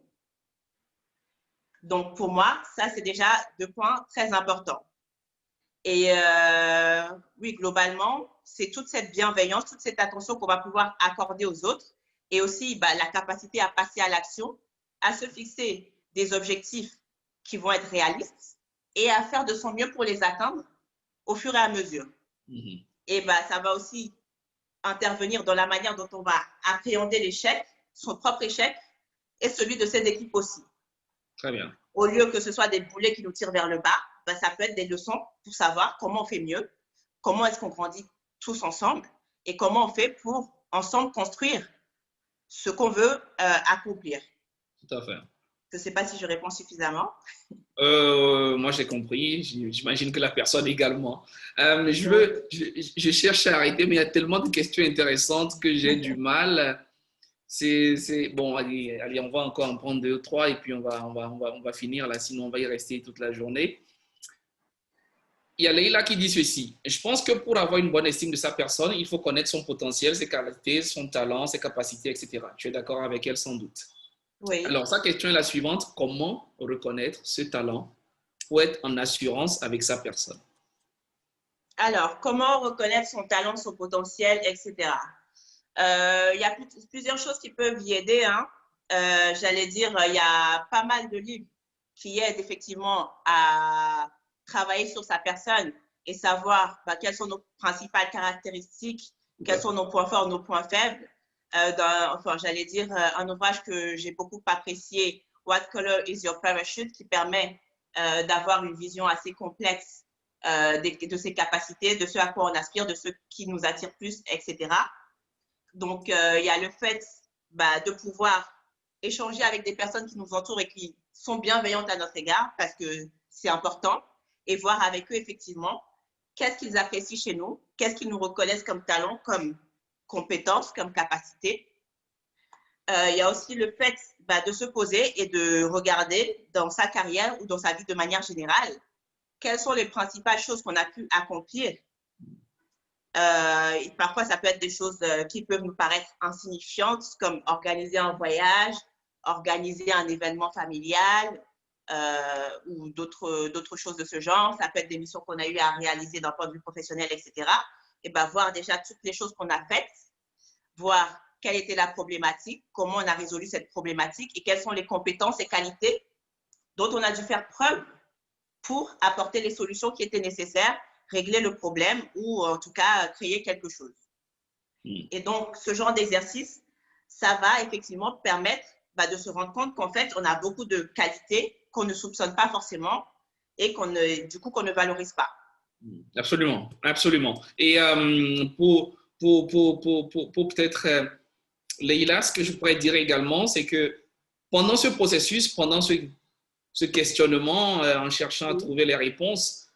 Speaker 2: Donc, pour moi, ça, c'est déjà 2 points très importants. Et oui, globalement, c'est toute cette bienveillance, toute cette attention qu'on va pouvoir accorder aux autres et aussi la capacité à passer à l'action, à se fixer des objectifs qui vont être réalistes et à faire de son mieux pour les atteindre au fur et à mesure. Mm-hmm. Et ça va aussi intervenir dans la manière dont on va appréhender l'échec, son propre échec et celui de ses équipes aussi.
Speaker 1: Très bien.
Speaker 2: Au lieu que ce soit des boulets qui nous tirent vers le bas, ça peut être des leçons pour savoir comment on fait mieux, comment est-ce qu'on grandit tous ensemble et comment on fait pour ensemble construire ce qu'on veut accomplir.
Speaker 1: Tout à fait.
Speaker 2: Je ne sais pas si je réponds suffisamment.
Speaker 1: Moi, j'ai compris. J'imagine que la personne également. Je cherche à arrêter, mais il y a tellement de questions intéressantes que j'ai du mal. Bon, allez, on va encore en prendre 2 ou 3 et puis on va finir là, sinon on va y rester toute la journée. Il y a Leïla qui dit ceci. Je pense que pour avoir une bonne estime de sa personne, il faut connaître son potentiel, ses qualités, son talent, ses capacités, etc. Tu es d'accord avec elle sans doute?
Speaker 2: Oui.
Speaker 1: Alors, sa question est la suivante. Comment reconnaître ce talent pour être en assurance avec sa personne?
Speaker 2: Alors, comment reconnaître son talent, son potentiel, etc. Il y a plusieurs choses qui peuvent y aider. J'allais dire, il y a pas mal de livres qui aident effectivement à travailler sur sa personne et savoir quelles sont nos principales caractéristiques, quels sont nos points forts, nos points faibles. J'allais dire, un ouvrage que j'ai beaucoup apprécié, What Color is Your Parachute, qui permet d'avoir une vision assez complexe de ses capacités, de ce à quoi on aspire, de ce qui nous attire plus, etc. Donc, il y a le fait de pouvoir échanger avec des personnes qui nous entourent et qui sont bienveillantes à notre égard, parce que c'est important, et voir avec eux, effectivement, qu'est-ce qu'ils apprécient chez nous, qu'est-ce qu'ils nous reconnaissent comme talent, comme compétence, comme capacité. Il y a aussi le fait de se poser et de regarder dans sa carrière ou dans sa vie de manière générale, quelles sont les principales choses qu'on a pu accomplir. Parfois, ça peut être des choses qui peuvent nous paraître insignifiantes, comme organiser un voyage, organiser un événement familial, ou d'autres choses de ce genre. Ça peut être des missions qu'on a eu à réaliser d'un point de vue professionnel, etc. Et ben, voir déjà toutes les choses qu'on a faites, voir quelle était la problématique, comment on a résolu cette problématique et quelles sont les compétences et qualités dont on a dû faire preuve pour apporter les solutions qui étaient nécessaires, régler le problème ou en tout cas créer quelque chose. Et donc, ce genre d'exercice, ça va effectivement permettre de se rendre compte qu'en fait, on a beaucoup de qualités qu'on ne soupçonne pas forcément et du coup, qu'on ne valorise pas.
Speaker 1: Absolument, absolument. Et pour peut-être, Leïla, ce que je pourrais dire également, c'est que pendant ce processus, pendant ce questionnement, en cherchant à trouver les réponses,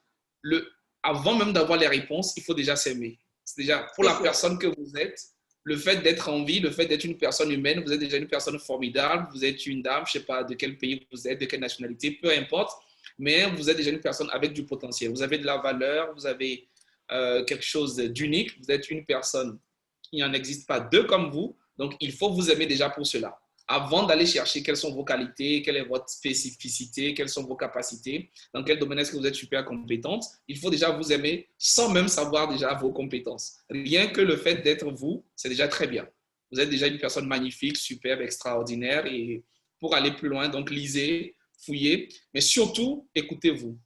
Speaker 1: avant même d'avoir les réponses, il faut déjà s'aimer. C'est déjà, pour la personne que vous êtes, le fait d'être en vie, le fait d'être une personne humaine, vous êtes déjà une personne formidable, vous êtes une dame, je ne sais pas de quel pays vous êtes, de quelle nationalité, peu importe, mais vous êtes déjà une personne avec du potentiel. Vous avez de la valeur, vous avez quelque chose d'unique, vous êtes une personne, il n'en existe pas deux comme vous, donc il faut vous aimer déjà pour cela. Avant d'aller chercher quelles sont vos qualités, quelle est votre spécificité, quelles sont vos capacités, dans quel domaine est-ce que vous êtes super compétente, il faut déjà vous aimer sans même savoir déjà vos compétences. Rien que le fait d'être vous, c'est déjà très bien. Vous êtes déjà une personne magnifique, superbe, extraordinaire et pour aller plus loin, donc lisez, fouillez, mais surtout, écoutez-vous.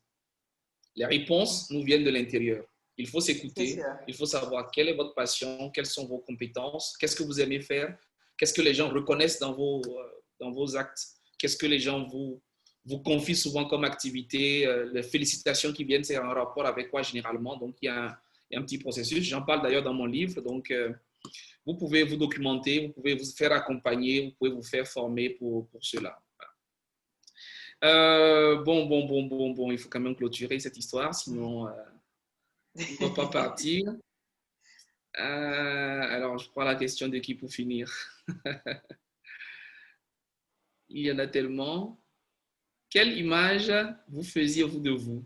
Speaker 1: Les réponses nous viennent de l'intérieur. Il faut s'écouter, il faut savoir quelle est votre passion, quelles sont vos compétences, qu'est-ce que vous aimez faire, qu'est-ce que les gens reconnaissent dans vos actes, qu'est-ce que les gens vous confient souvent comme activité, les félicitations qui viennent, c'est en rapport avec quoi généralement. Donc, il y a un petit processus. J'en parle d'ailleurs dans mon livre. Donc, vous pouvez vous documenter, vous pouvez vous faire accompagner, vous pouvez vous faire former pour cela. Bon, il faut quand même clôturer cette histoire, sinon on ne va pas partir. Alors, je prends la question de qui pour finir. Il y en a tellement. Quelle image vous faisiez-vous de vous?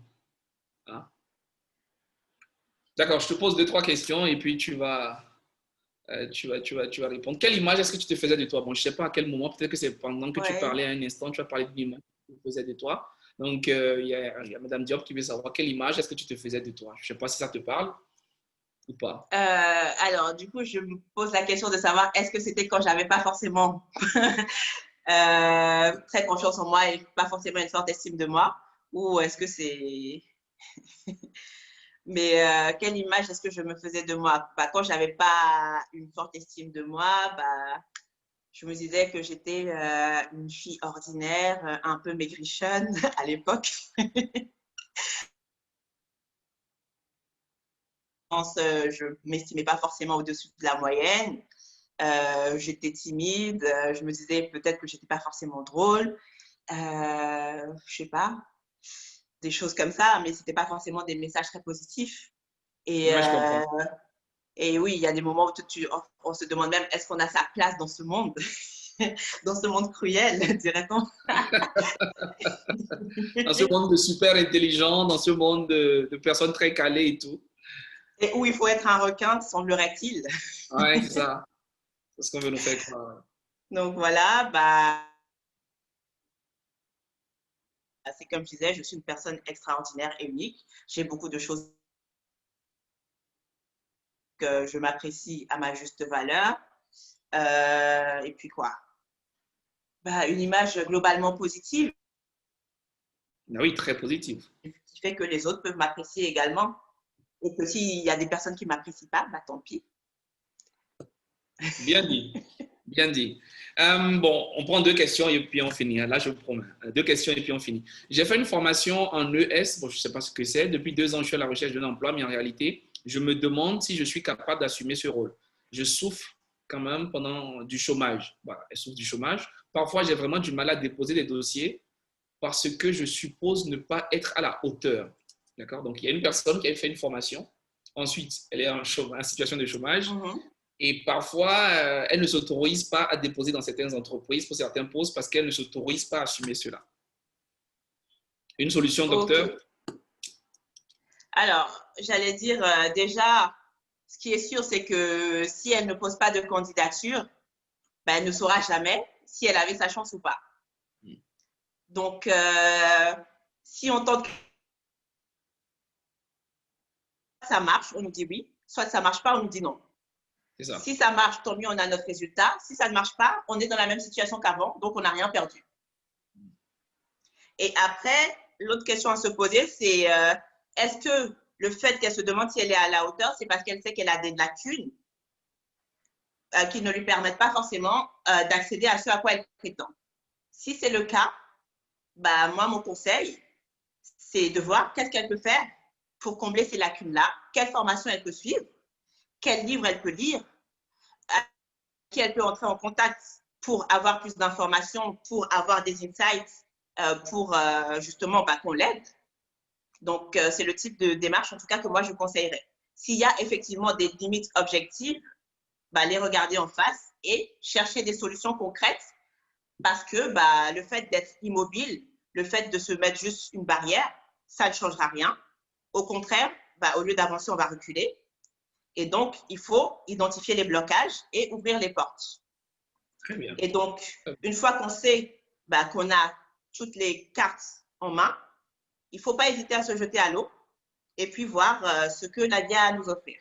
Speaker 1: D'accord, je te pose 2-3 questions et puis tu vas répondre. Quelle image est-ce que tu te faisais de toi? Bon, je ne sais pas à quel moment, peut-être que c'est pendant que tu parlais à un instant, tu as parlé d'une image que tu te faisais de toi. Donc, il y a Madame Diop qui veut savoir quelle image est-ce que tu te faisais de toi. Je ne sais pas si ça te parle ou pas.
Speaker 2: Alors, du coup, je me pose la question de savoir est-ce que c'était quand j'avais pas forcément très confiance en moi et pas forcément une forte estime de moi, ou est-ce que c'est... Mais quelle image est-ce que je me faisais de moi? Quand j'avais pas une forte estime de moi, je me disais que j'étais une fille ordinaire, un peu maigrichonne à l'époque. Je ne m'estimais pas forcément au-dessus de la moyenne. J'étais timide. Je me disais peut-être que je n'étais pas forcément drôle. Je ne sais pas, des choses comme ça, mais ce n'était pas forcément des messages très positifs. Et, et oui, il y a des moments où on se demande même est-ce qu'on a sa place dans ce monde dans ce monde cruel, dirait-on.
Speaker 1: Dans ce monde de super intelligents, dans ce monde de personnes très calées et tout.
Speaker 2: Et où il faut être un requin, semblerait-il.
Speaker 1: Oui, c'est ça. C'est ce qu'on veut nous faire croire.
Speaker 2: Donc voilà, c'est comme je disais, je suis une personne extraordinaire et unique. J'ai beaucoup de choses que je m'apprécie à ma juste valeur. Et puis quoi? Une image globalement positive.
Speaker 1: Ah oui, très positive.
Speaker 2: Qui fait que les autres peuvent m'apprécier également. Et que s'il y a des personnes qui ne m'apprécient pas, tant pis.
Speaker 1: Bien dit, bien dit. Bon, on prend 2 questions et puis on finit. Là, je vous promets. 2 questions et puis on finit. J'ai fait une formation en ES. Bon, je ne sais pas ce que c'est. Depuis 2 ans, je suis à la recherche d'un emploi, mais en réalité, je me demande si je suis capable d'assumer ce rôle. Je souffre quand même pendant du chômage. Voilà, elle souffre du chômage. Parfois, j'ai vraiment du mal à déposer des dossiers parce que je suppose ne pas être à la hauteur. D'accord? Donc, il y a une personne qui a fait une formation. Ensuite, elle est en situation de chômage. Et parfois, elle ne s'autorise pas à déposer dans certaines entreprises pour certains postes parce qu'elle ne s'autorise pas à assumer cela. Une solution, docteur?
Speaker 2: Okay. Alors, j'allais dire déjà, ce qui est sûr, c'est que si elle ne pose pas de candidature, elle ne saura jamais si elle avait sa chance ou pas. Donc, si on tente ça marche, on nous dit oui. Soit ça ne marche pas, on nous dit non.
Speaker 1: Ça.
Speaker 2: Si ça marche, tant mieux, on a notre résultat. Si ça ne marche pas, on est dans la même situation qu'avant, donc on n'a rien perdu. Et après, l'autre question à se poser, c'est est-ce que le fait qu'elle se demande si elle est à la hauteur, c'est parce qu'elle sait qu'elle a des lacunes qui ne lui permettent pas forcément d'accéder à ce à quoi elle prétend. Si c'est le cas, bah, moi, mon conseil, c'est de voir qu'est-ce qu'elle peut faire pour combler ces lacunes-là, quelle formation elle peut suivre, quel livre elle peut lire, avec qui elle peut entrer en contact pour avoir plus d'informations, pour avoir des insights, pour justement qu'on l'aide. Donc, c'est le type de démarche, en tout cas, que moi, je conseillerais. S'il y a effectivement des limites objectives, les regarder en face et chercher des solutions concrètes parce que le fait d'être immobile, le fait de se mettre juste une barrière, ça ne changera rien. Au contraire, au lieu d'avancer, on va reculer. Et donc, il faut identifier les blocages et ouvrir les portes.
Speaker 1: Très bien.
Speaker 2: Et donc, une fois qu'on sait qu'on a toutes les cartes en main, il ne faut pas hésiter à se jeter à l'eau et puis voir ce que la vie a à nous offrir.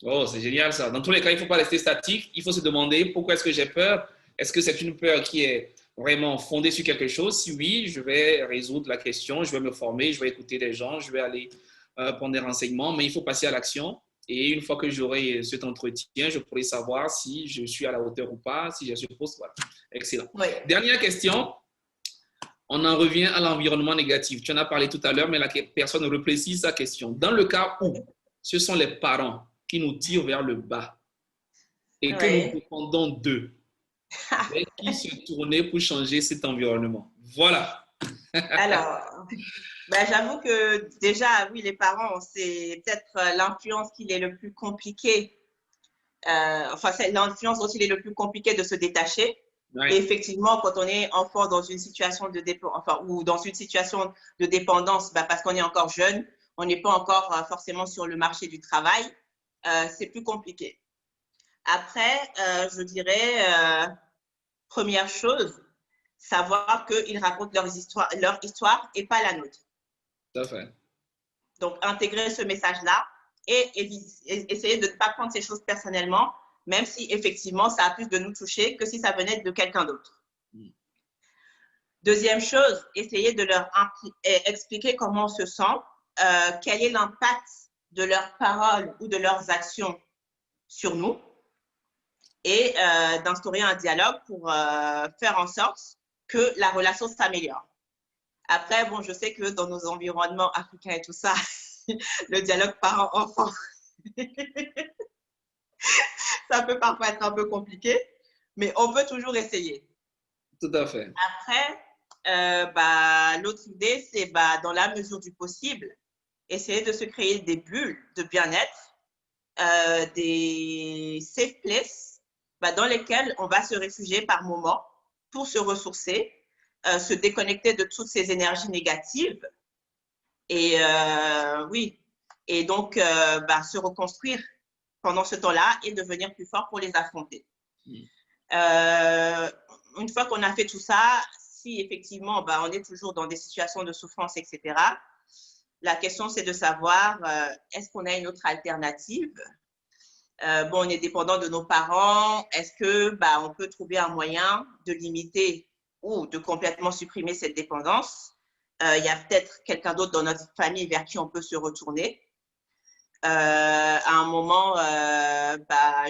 Speaker 1: Oh, c'est génial ça. Dans tous les cas, il ne faut pas rester statique. Il faut se demander pourquoi est-ce que j'ai peur? Est-ce que c'est une peur qui est vraiment fondée sur quelque chose? Si oui, je vais résoudre la question, je vais me former, je vais écouter des gens, je vais aller prendre des renseignements, mais il faut passer à l'action. Et une fois que j'aurai cet entretien, je pourrai savoir si je suis à la hauteur ou pas, si je suppose. Voilà. Excellent.
Speaker 2: Oui.
Speaker 1: Dernière question. On en revient à l'environnement négatif. Tu en as parlé tout à l'heure, mais la personne reprécise sa question. Dans le cas où ce sont les parents qui nous tirent vers le bas et que nous dépendons d'eux, vers qui se tourner pour changer cet environnement? Voilà.
Speaker 2: Alors, j'avoue que déjà, oui, les parents, c'est peut-être l'influence qui est le plus compliqué. C'est l'influence dont il est le plus compliqué de se détacher. Ouais. Et effectivement, quand on est enfant dans une situation de ou dans une situation de dépendance, parce qu'on est encore jeune, on n'est pas encore forcément sur le marché du travail, c'est plus compliqué. Après, je dirais, première chose, savoir qu'ils racontent leur histoire et pas la nôtre.
Speaker 1: Tout à fait.
Speaker 2: Donc, intégrer ce message-là et essayer de ne pas prendre ces choses personnellement, même si effectivement, ça a plus de nous toucher que si ça venait de quelqu'un d'autre. Deuxième chose, essayer de leur expliquer comment on se sent, quel est l'impact de leurs paroles ou de leurs actions sur nous et d'instaurer un dialogue pour faire en sorte que la relation s'améliore. Après, bon, je sais que dans nos environnements africains et tout ça, le dialogue parent-enfant, ça peut parfois être un peu compliqué, mais on peut toujours essayer.
Speaker 1: Tout à fait.
Speaker 2: Après, l'autre idée, c'est dans la mesure du possible, essayer de se créer des bulles de bien-être, des safe places dans lesquelles on va se réfugier par moment pour se ressourcer, se déconnecter de toutes ces énergies négatives et oui, et donc se reconstruire pendant ce temps-là et devenir plus fort pour les affronter. Une fois qu'on a fait tout ça, si effectivement on est toujours dans des situations de souffrance, etc., la question c'est de savoir est-ce qu'on a une autre alternative? On est dépendant de nos parents. Est-ce que on peut trouver un moyen de limiter ou de complètement supprimer cette dépendance? Il y a peut-être quelqu'un d'autre dans notre famille vers qui on peut se retourner. À un moment,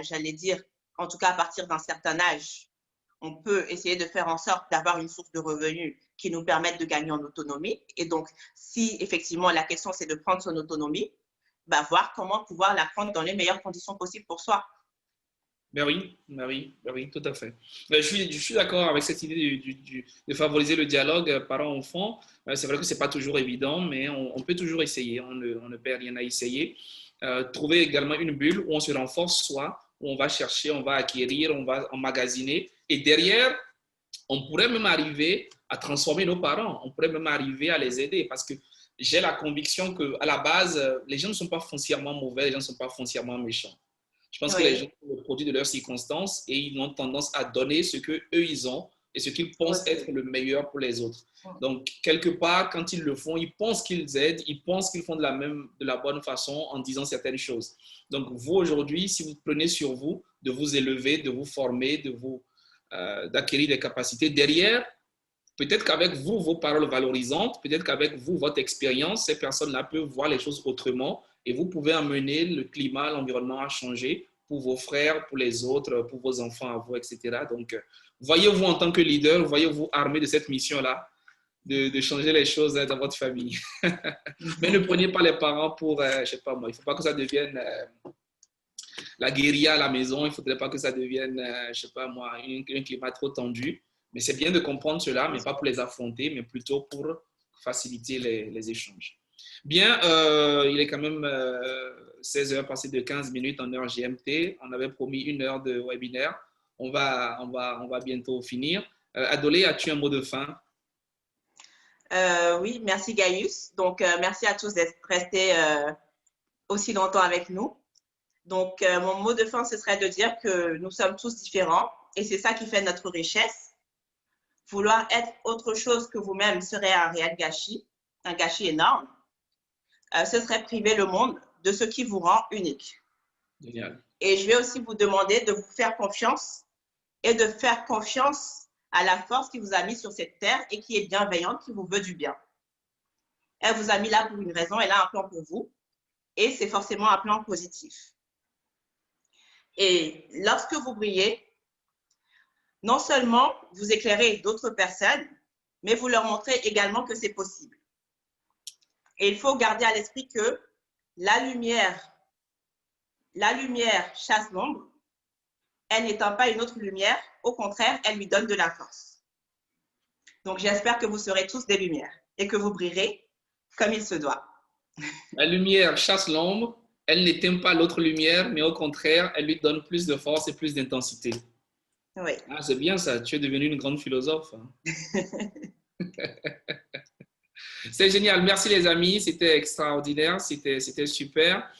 Speaker 2: j'allais dire, en tout cas à partir d'un certain âge, on peut essayer de faire en sorte d'avoir une source de revenus qui nous permette de gagner en autonomie. Et donc, si effectivement la question c'est de prendre son autonomie, voir comment pouvoir la prendre dans les meilleures conditions possibles pour soi.
Speaker 1: Oui, tout à fait. Je suis d'accord avec cette idée de favoriser le dialogue parent-enfant. C'est vrai que ce n'est pas toujours évident, mais on peut toujours essayer. On ne perd rien à essayer. Trouver également une bulle où on se renforce soi, où on va chercher, on va acquérir, on va emmagasiner. Et derrière, on pourrait même arriver à transformer nos parents. On pourrait même arriver à les aider parce que j'ai la conviction qu'à la base, les gens ne sont pas foncièrement mauvais, les gens ne sont pas foncièrement méchants. Je pense que les gens sont le produit de leurs circonstances et ils ont tendance à donner ce qu'eux, ils ont et ce qu'ils pensent être le meilleur pour les autres. Donc, quelque part, quand ils le font, ils pensent qu'ils aident, ils pensent qu'ils font de la bonne façon en disant certaines choses. Donc, vous, aujourd'hui, si vous prenez sur vous de vous élever, de vous former, d'acquérir des capacités, derrière, peut-être qu'avec vous, vos paroles valorisantes, peut-être qu'avec vous, votre expérience, ces personnes-là peuvent voir les choses autrement et vous pouvez amener le climat, l'environnement à changer pour vos frères, pour les autres, pour vos enfants à vous, etc. Donc, voyez-vous en tant que leader, voyez-vous armé de cette mission-là, de changer les choses dans votre famille. Mais ne prenez pas les parents pour, je ne sais pas moi, il ne faut pas que ça devienne la guérilla à la maison, il ne faudrait pas que ça devienne, je ne sais pas moi, un climat trop tendu. Mais c'est bien de comprendre cela, mais pas pour les affronter, mais plutôt pour faciliter les échanges. Bien, il est quand même 16 heures passées de 15 minutes en heure GMT. On avait promis 1 heure de webinaire. On va bientôt finir. Adolé, as-tu un mot de fin?
Speaker 2: Oui, merci Gaius. Donc, merci à tous d'être restés aussi longtemps avec nous. Donc, mon mot de fin, ce serait de dire que nous sommes tous différents et c'est ça qui fait notre richesse. Vouloir être autre chose que vous-même serait un réel gâchis, un gâchis énorme. Ce serait priver le monde de ce qui vous rend unique.
Speaker 1: Génial.
Speaker 2: Et je vais aussi vous demander de vous faire confiance et de faire confiance à la force qui vous a mis sur cette terre et qui est bienveillante, qui vous veut du bien. Elle vous a mis là pour une raison, elle a un plan pour vous et c'est forcément un plan positif. Et lorsque vous brillez, non seulement vous éclairez d'autres personnes, mais vous leur montrez également que c'est possible. Et il faut garder à l'esprit que la lumière chasse l'ombre. Elle n'éteint pas une autre lumière, au contraire, elle lui donne de la force. Donc, j'espère que vous serez tous des lumières et que vous brillerez comme il se doit.
Speaker 1: La lumière chasse l'ombre, elle n'éteint pas l'autre lumière, mais au contraire, elle lui donne plus de force et plus d'intensité.
Speaker 2: Oui.
Speaker 1: Ah, c'est bien ça, tu es devenue une grande philosophe. C'est génial, merci les amis, c'était extraordinaire, c'était super.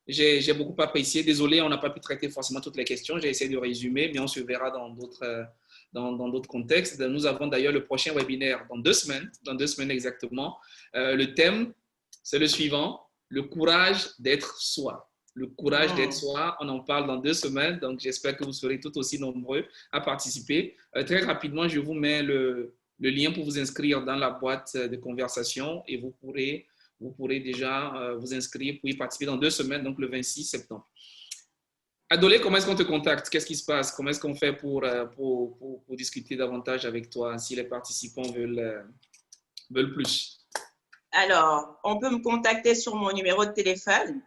Speaker 1: J'ai beaucoup apprécié, désolé, on n'a pas pu traiter forcément toutes les questions, j'ai essayé de résumer, mais on se verra dans d'autres contextes. Nous avons d'ailleurs le prochain webinaire dans 2 semaines exactement. Le thème, c'est le suivant, le courage d'être soi. Le courage d'être soi, on en parle dans 2 semaines, donc j'espère que vous serez tout aussi nombreux à participer. Très rapidement, je vous mets le lien pour vous inscrire dans la boîte de conversation et vous pourrez déjà vous inscrire pour y participer dans 2 semaines, donc le 26 septembre. Adolé, comment est-ce qu'on te contacte? Qu'est-ce qui se passe? Comment est-ce qu'on fait pour discuter davantage avec toi si les participants veulent plus?
Speaker 2: Alors, on peut me contacter sur mon numéro de téléphone,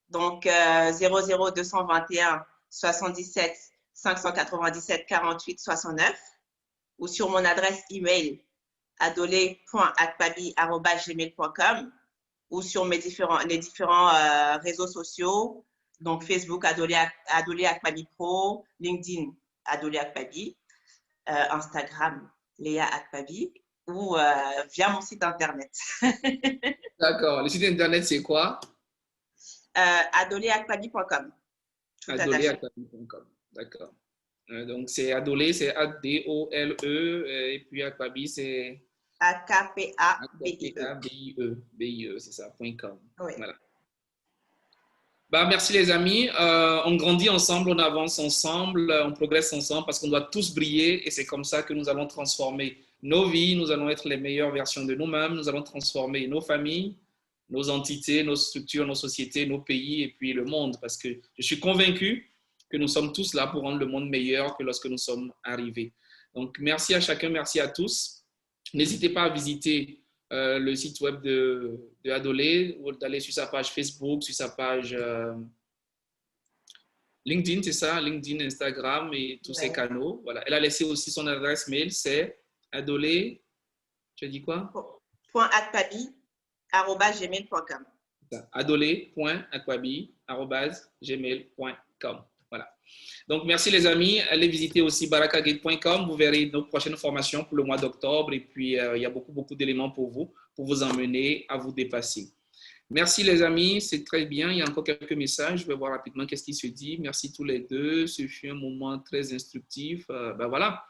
Speaker 2: donc 00221 77 597 48 69, ou sur mon adresse email adolé.akpabi@gmail.com, ou sur les différents réseaux sociaux, donc Facebook Adolé Akpabi Pro, LinkedIn Adolé Akpabi, Instagram Léa Akpabi, ou via mon site internet.
Speaker 1: D'accord. Le site internet, c'est quoi?
Speaker 2: adoléakpabi.com.
Speaker 1: adoléakpabi.com. D'accord. Donc, c'est Adolé, c'est A-D-O-L-E, et puis Akpabi, c'est
Speaker 2: A-K-P-A-B-I-E.
Speaker 1: c'est ça, .com.
Speaker 2: Oui.
Speaker 1: Voilà. Bah, merci les amis. On grandit ensemble, on avance ensemble, on progresse ensemble parce qu'on doit tous briller et c'est comme ça que nous allons transformer nos vies, nous allons être les meilleures versions de nous-mêmes, nous allons transformer nos familles, nos entités, nos structures, nos sociétés, nos pays et puis le monde parce que je suis convaincu que nous sommes tous là pour rendre le monde meilleur que lorsque nous sommes arrivés. Donc, merci à chacun, merci à tous. N'hésitez pas à visiter le site web de Adolé ou d'aller sur sa page Facebook, sur sa page LinkedIn, c'est ça, LinkedIn, Instagram et tous ces canaux. Voilà. Elle a laissé aussi son adresse mail, c'est Adolé, tu as dit quoi?
Speaker 2: .akpabi@gmail.com.
Speaker 1: Adolé.akpabi@gmail.com. Voilà. Donc, merci les amis. Allez visiter aussi barakagate.com. Vous verrez nos prochaines formations pour le mois d'octobre. Et puis, il y a beaucoup d'éléments pour vous emmener à vous dépasser. Merci les amis, c'est très bien. Il y a encore quelques messages. Je vais voir rapidement qu'est-ce qui se dit. Merci tous les deux. Ce fut un moment très instructif. Ben voilà,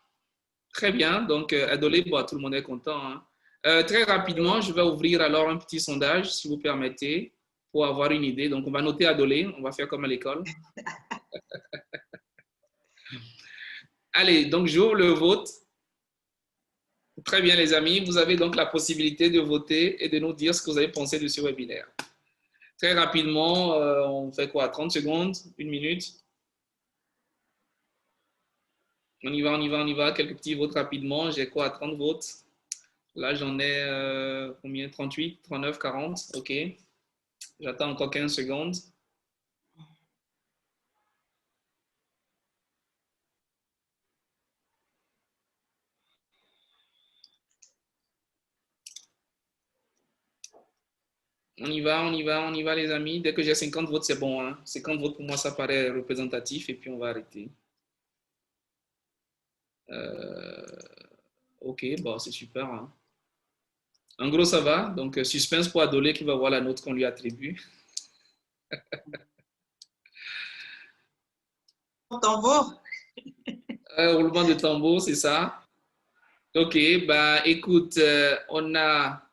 Speaker 1: Très bien. Donc, Adolé, bon, tout le monde est content, hein. Très rapidement, je vais ouvrir alors un petit sondage, si vous permettez, pour avoir une idée. Donc, on va noter Adolé, on va faire comme à l'école. Allez, donc j'ouvre le vote. Très bien, les amis. Vous avez donc la possibilité de voter et de nous dire ce que vous avez pensé de ce webinaire. Très rapidement, on fait quoi? 30 secondes? Une minute? On y va, on y va, on y va. Quelques petits votes rapidement. J'ai quoi? 30 votes. Là, j'en ai combien? 38, 39, 40. OK. J'attends encore 15 secondes. On y va, on y va, on y va, les amis. Dès que j'ai 50 votes, c'est bon, hein. 50 votes, pour moi, ça paraît représentatif. Et puis, on va arrêter. OK, bon, c'est super, hein. En gros, ça va. Donc, suspense pour Adolé qui va voir la note qu'on lui attribue.
Speaker 2: Tambour.
Speaker 1: Roulement de tambour, c'est ça. OK, bah écoute, on a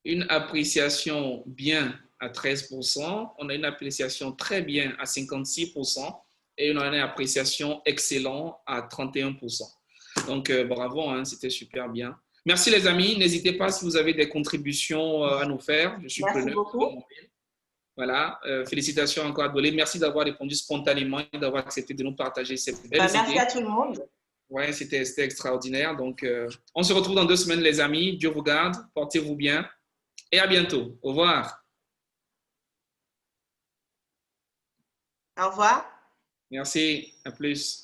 Speaker 1: une appréciation bien à 13%, on a une appréciation très bien à 56% et on a une appréciation excellent à 31%. Donc, bravo, hein, c'était super bien. Merci les amis, n'hésitez pas si vous avez des contributions à nous faire, je suis
Speaker 2: Merci
Speaker 1: preneur.
Speaker 2: beaucoup.
Speaker 1: Voilà, félicitations encore à Dolé. Merci d'avoir répondu spontanément et d'avoir accepté de nous partager ces belles
Speaker 2: Merci
Speaker 1: idées.
Speaker 2: à tout le monde.
Speaker 1: Ouais, c'était extraordinaire. Donc, on se retrouve dans 2 semaines, les amis. Dieu vous garde, portez-vous bien et à bientôt. Au revoir.
Speaker 2: Au revoir.
Speaker 1: Merci, à plus.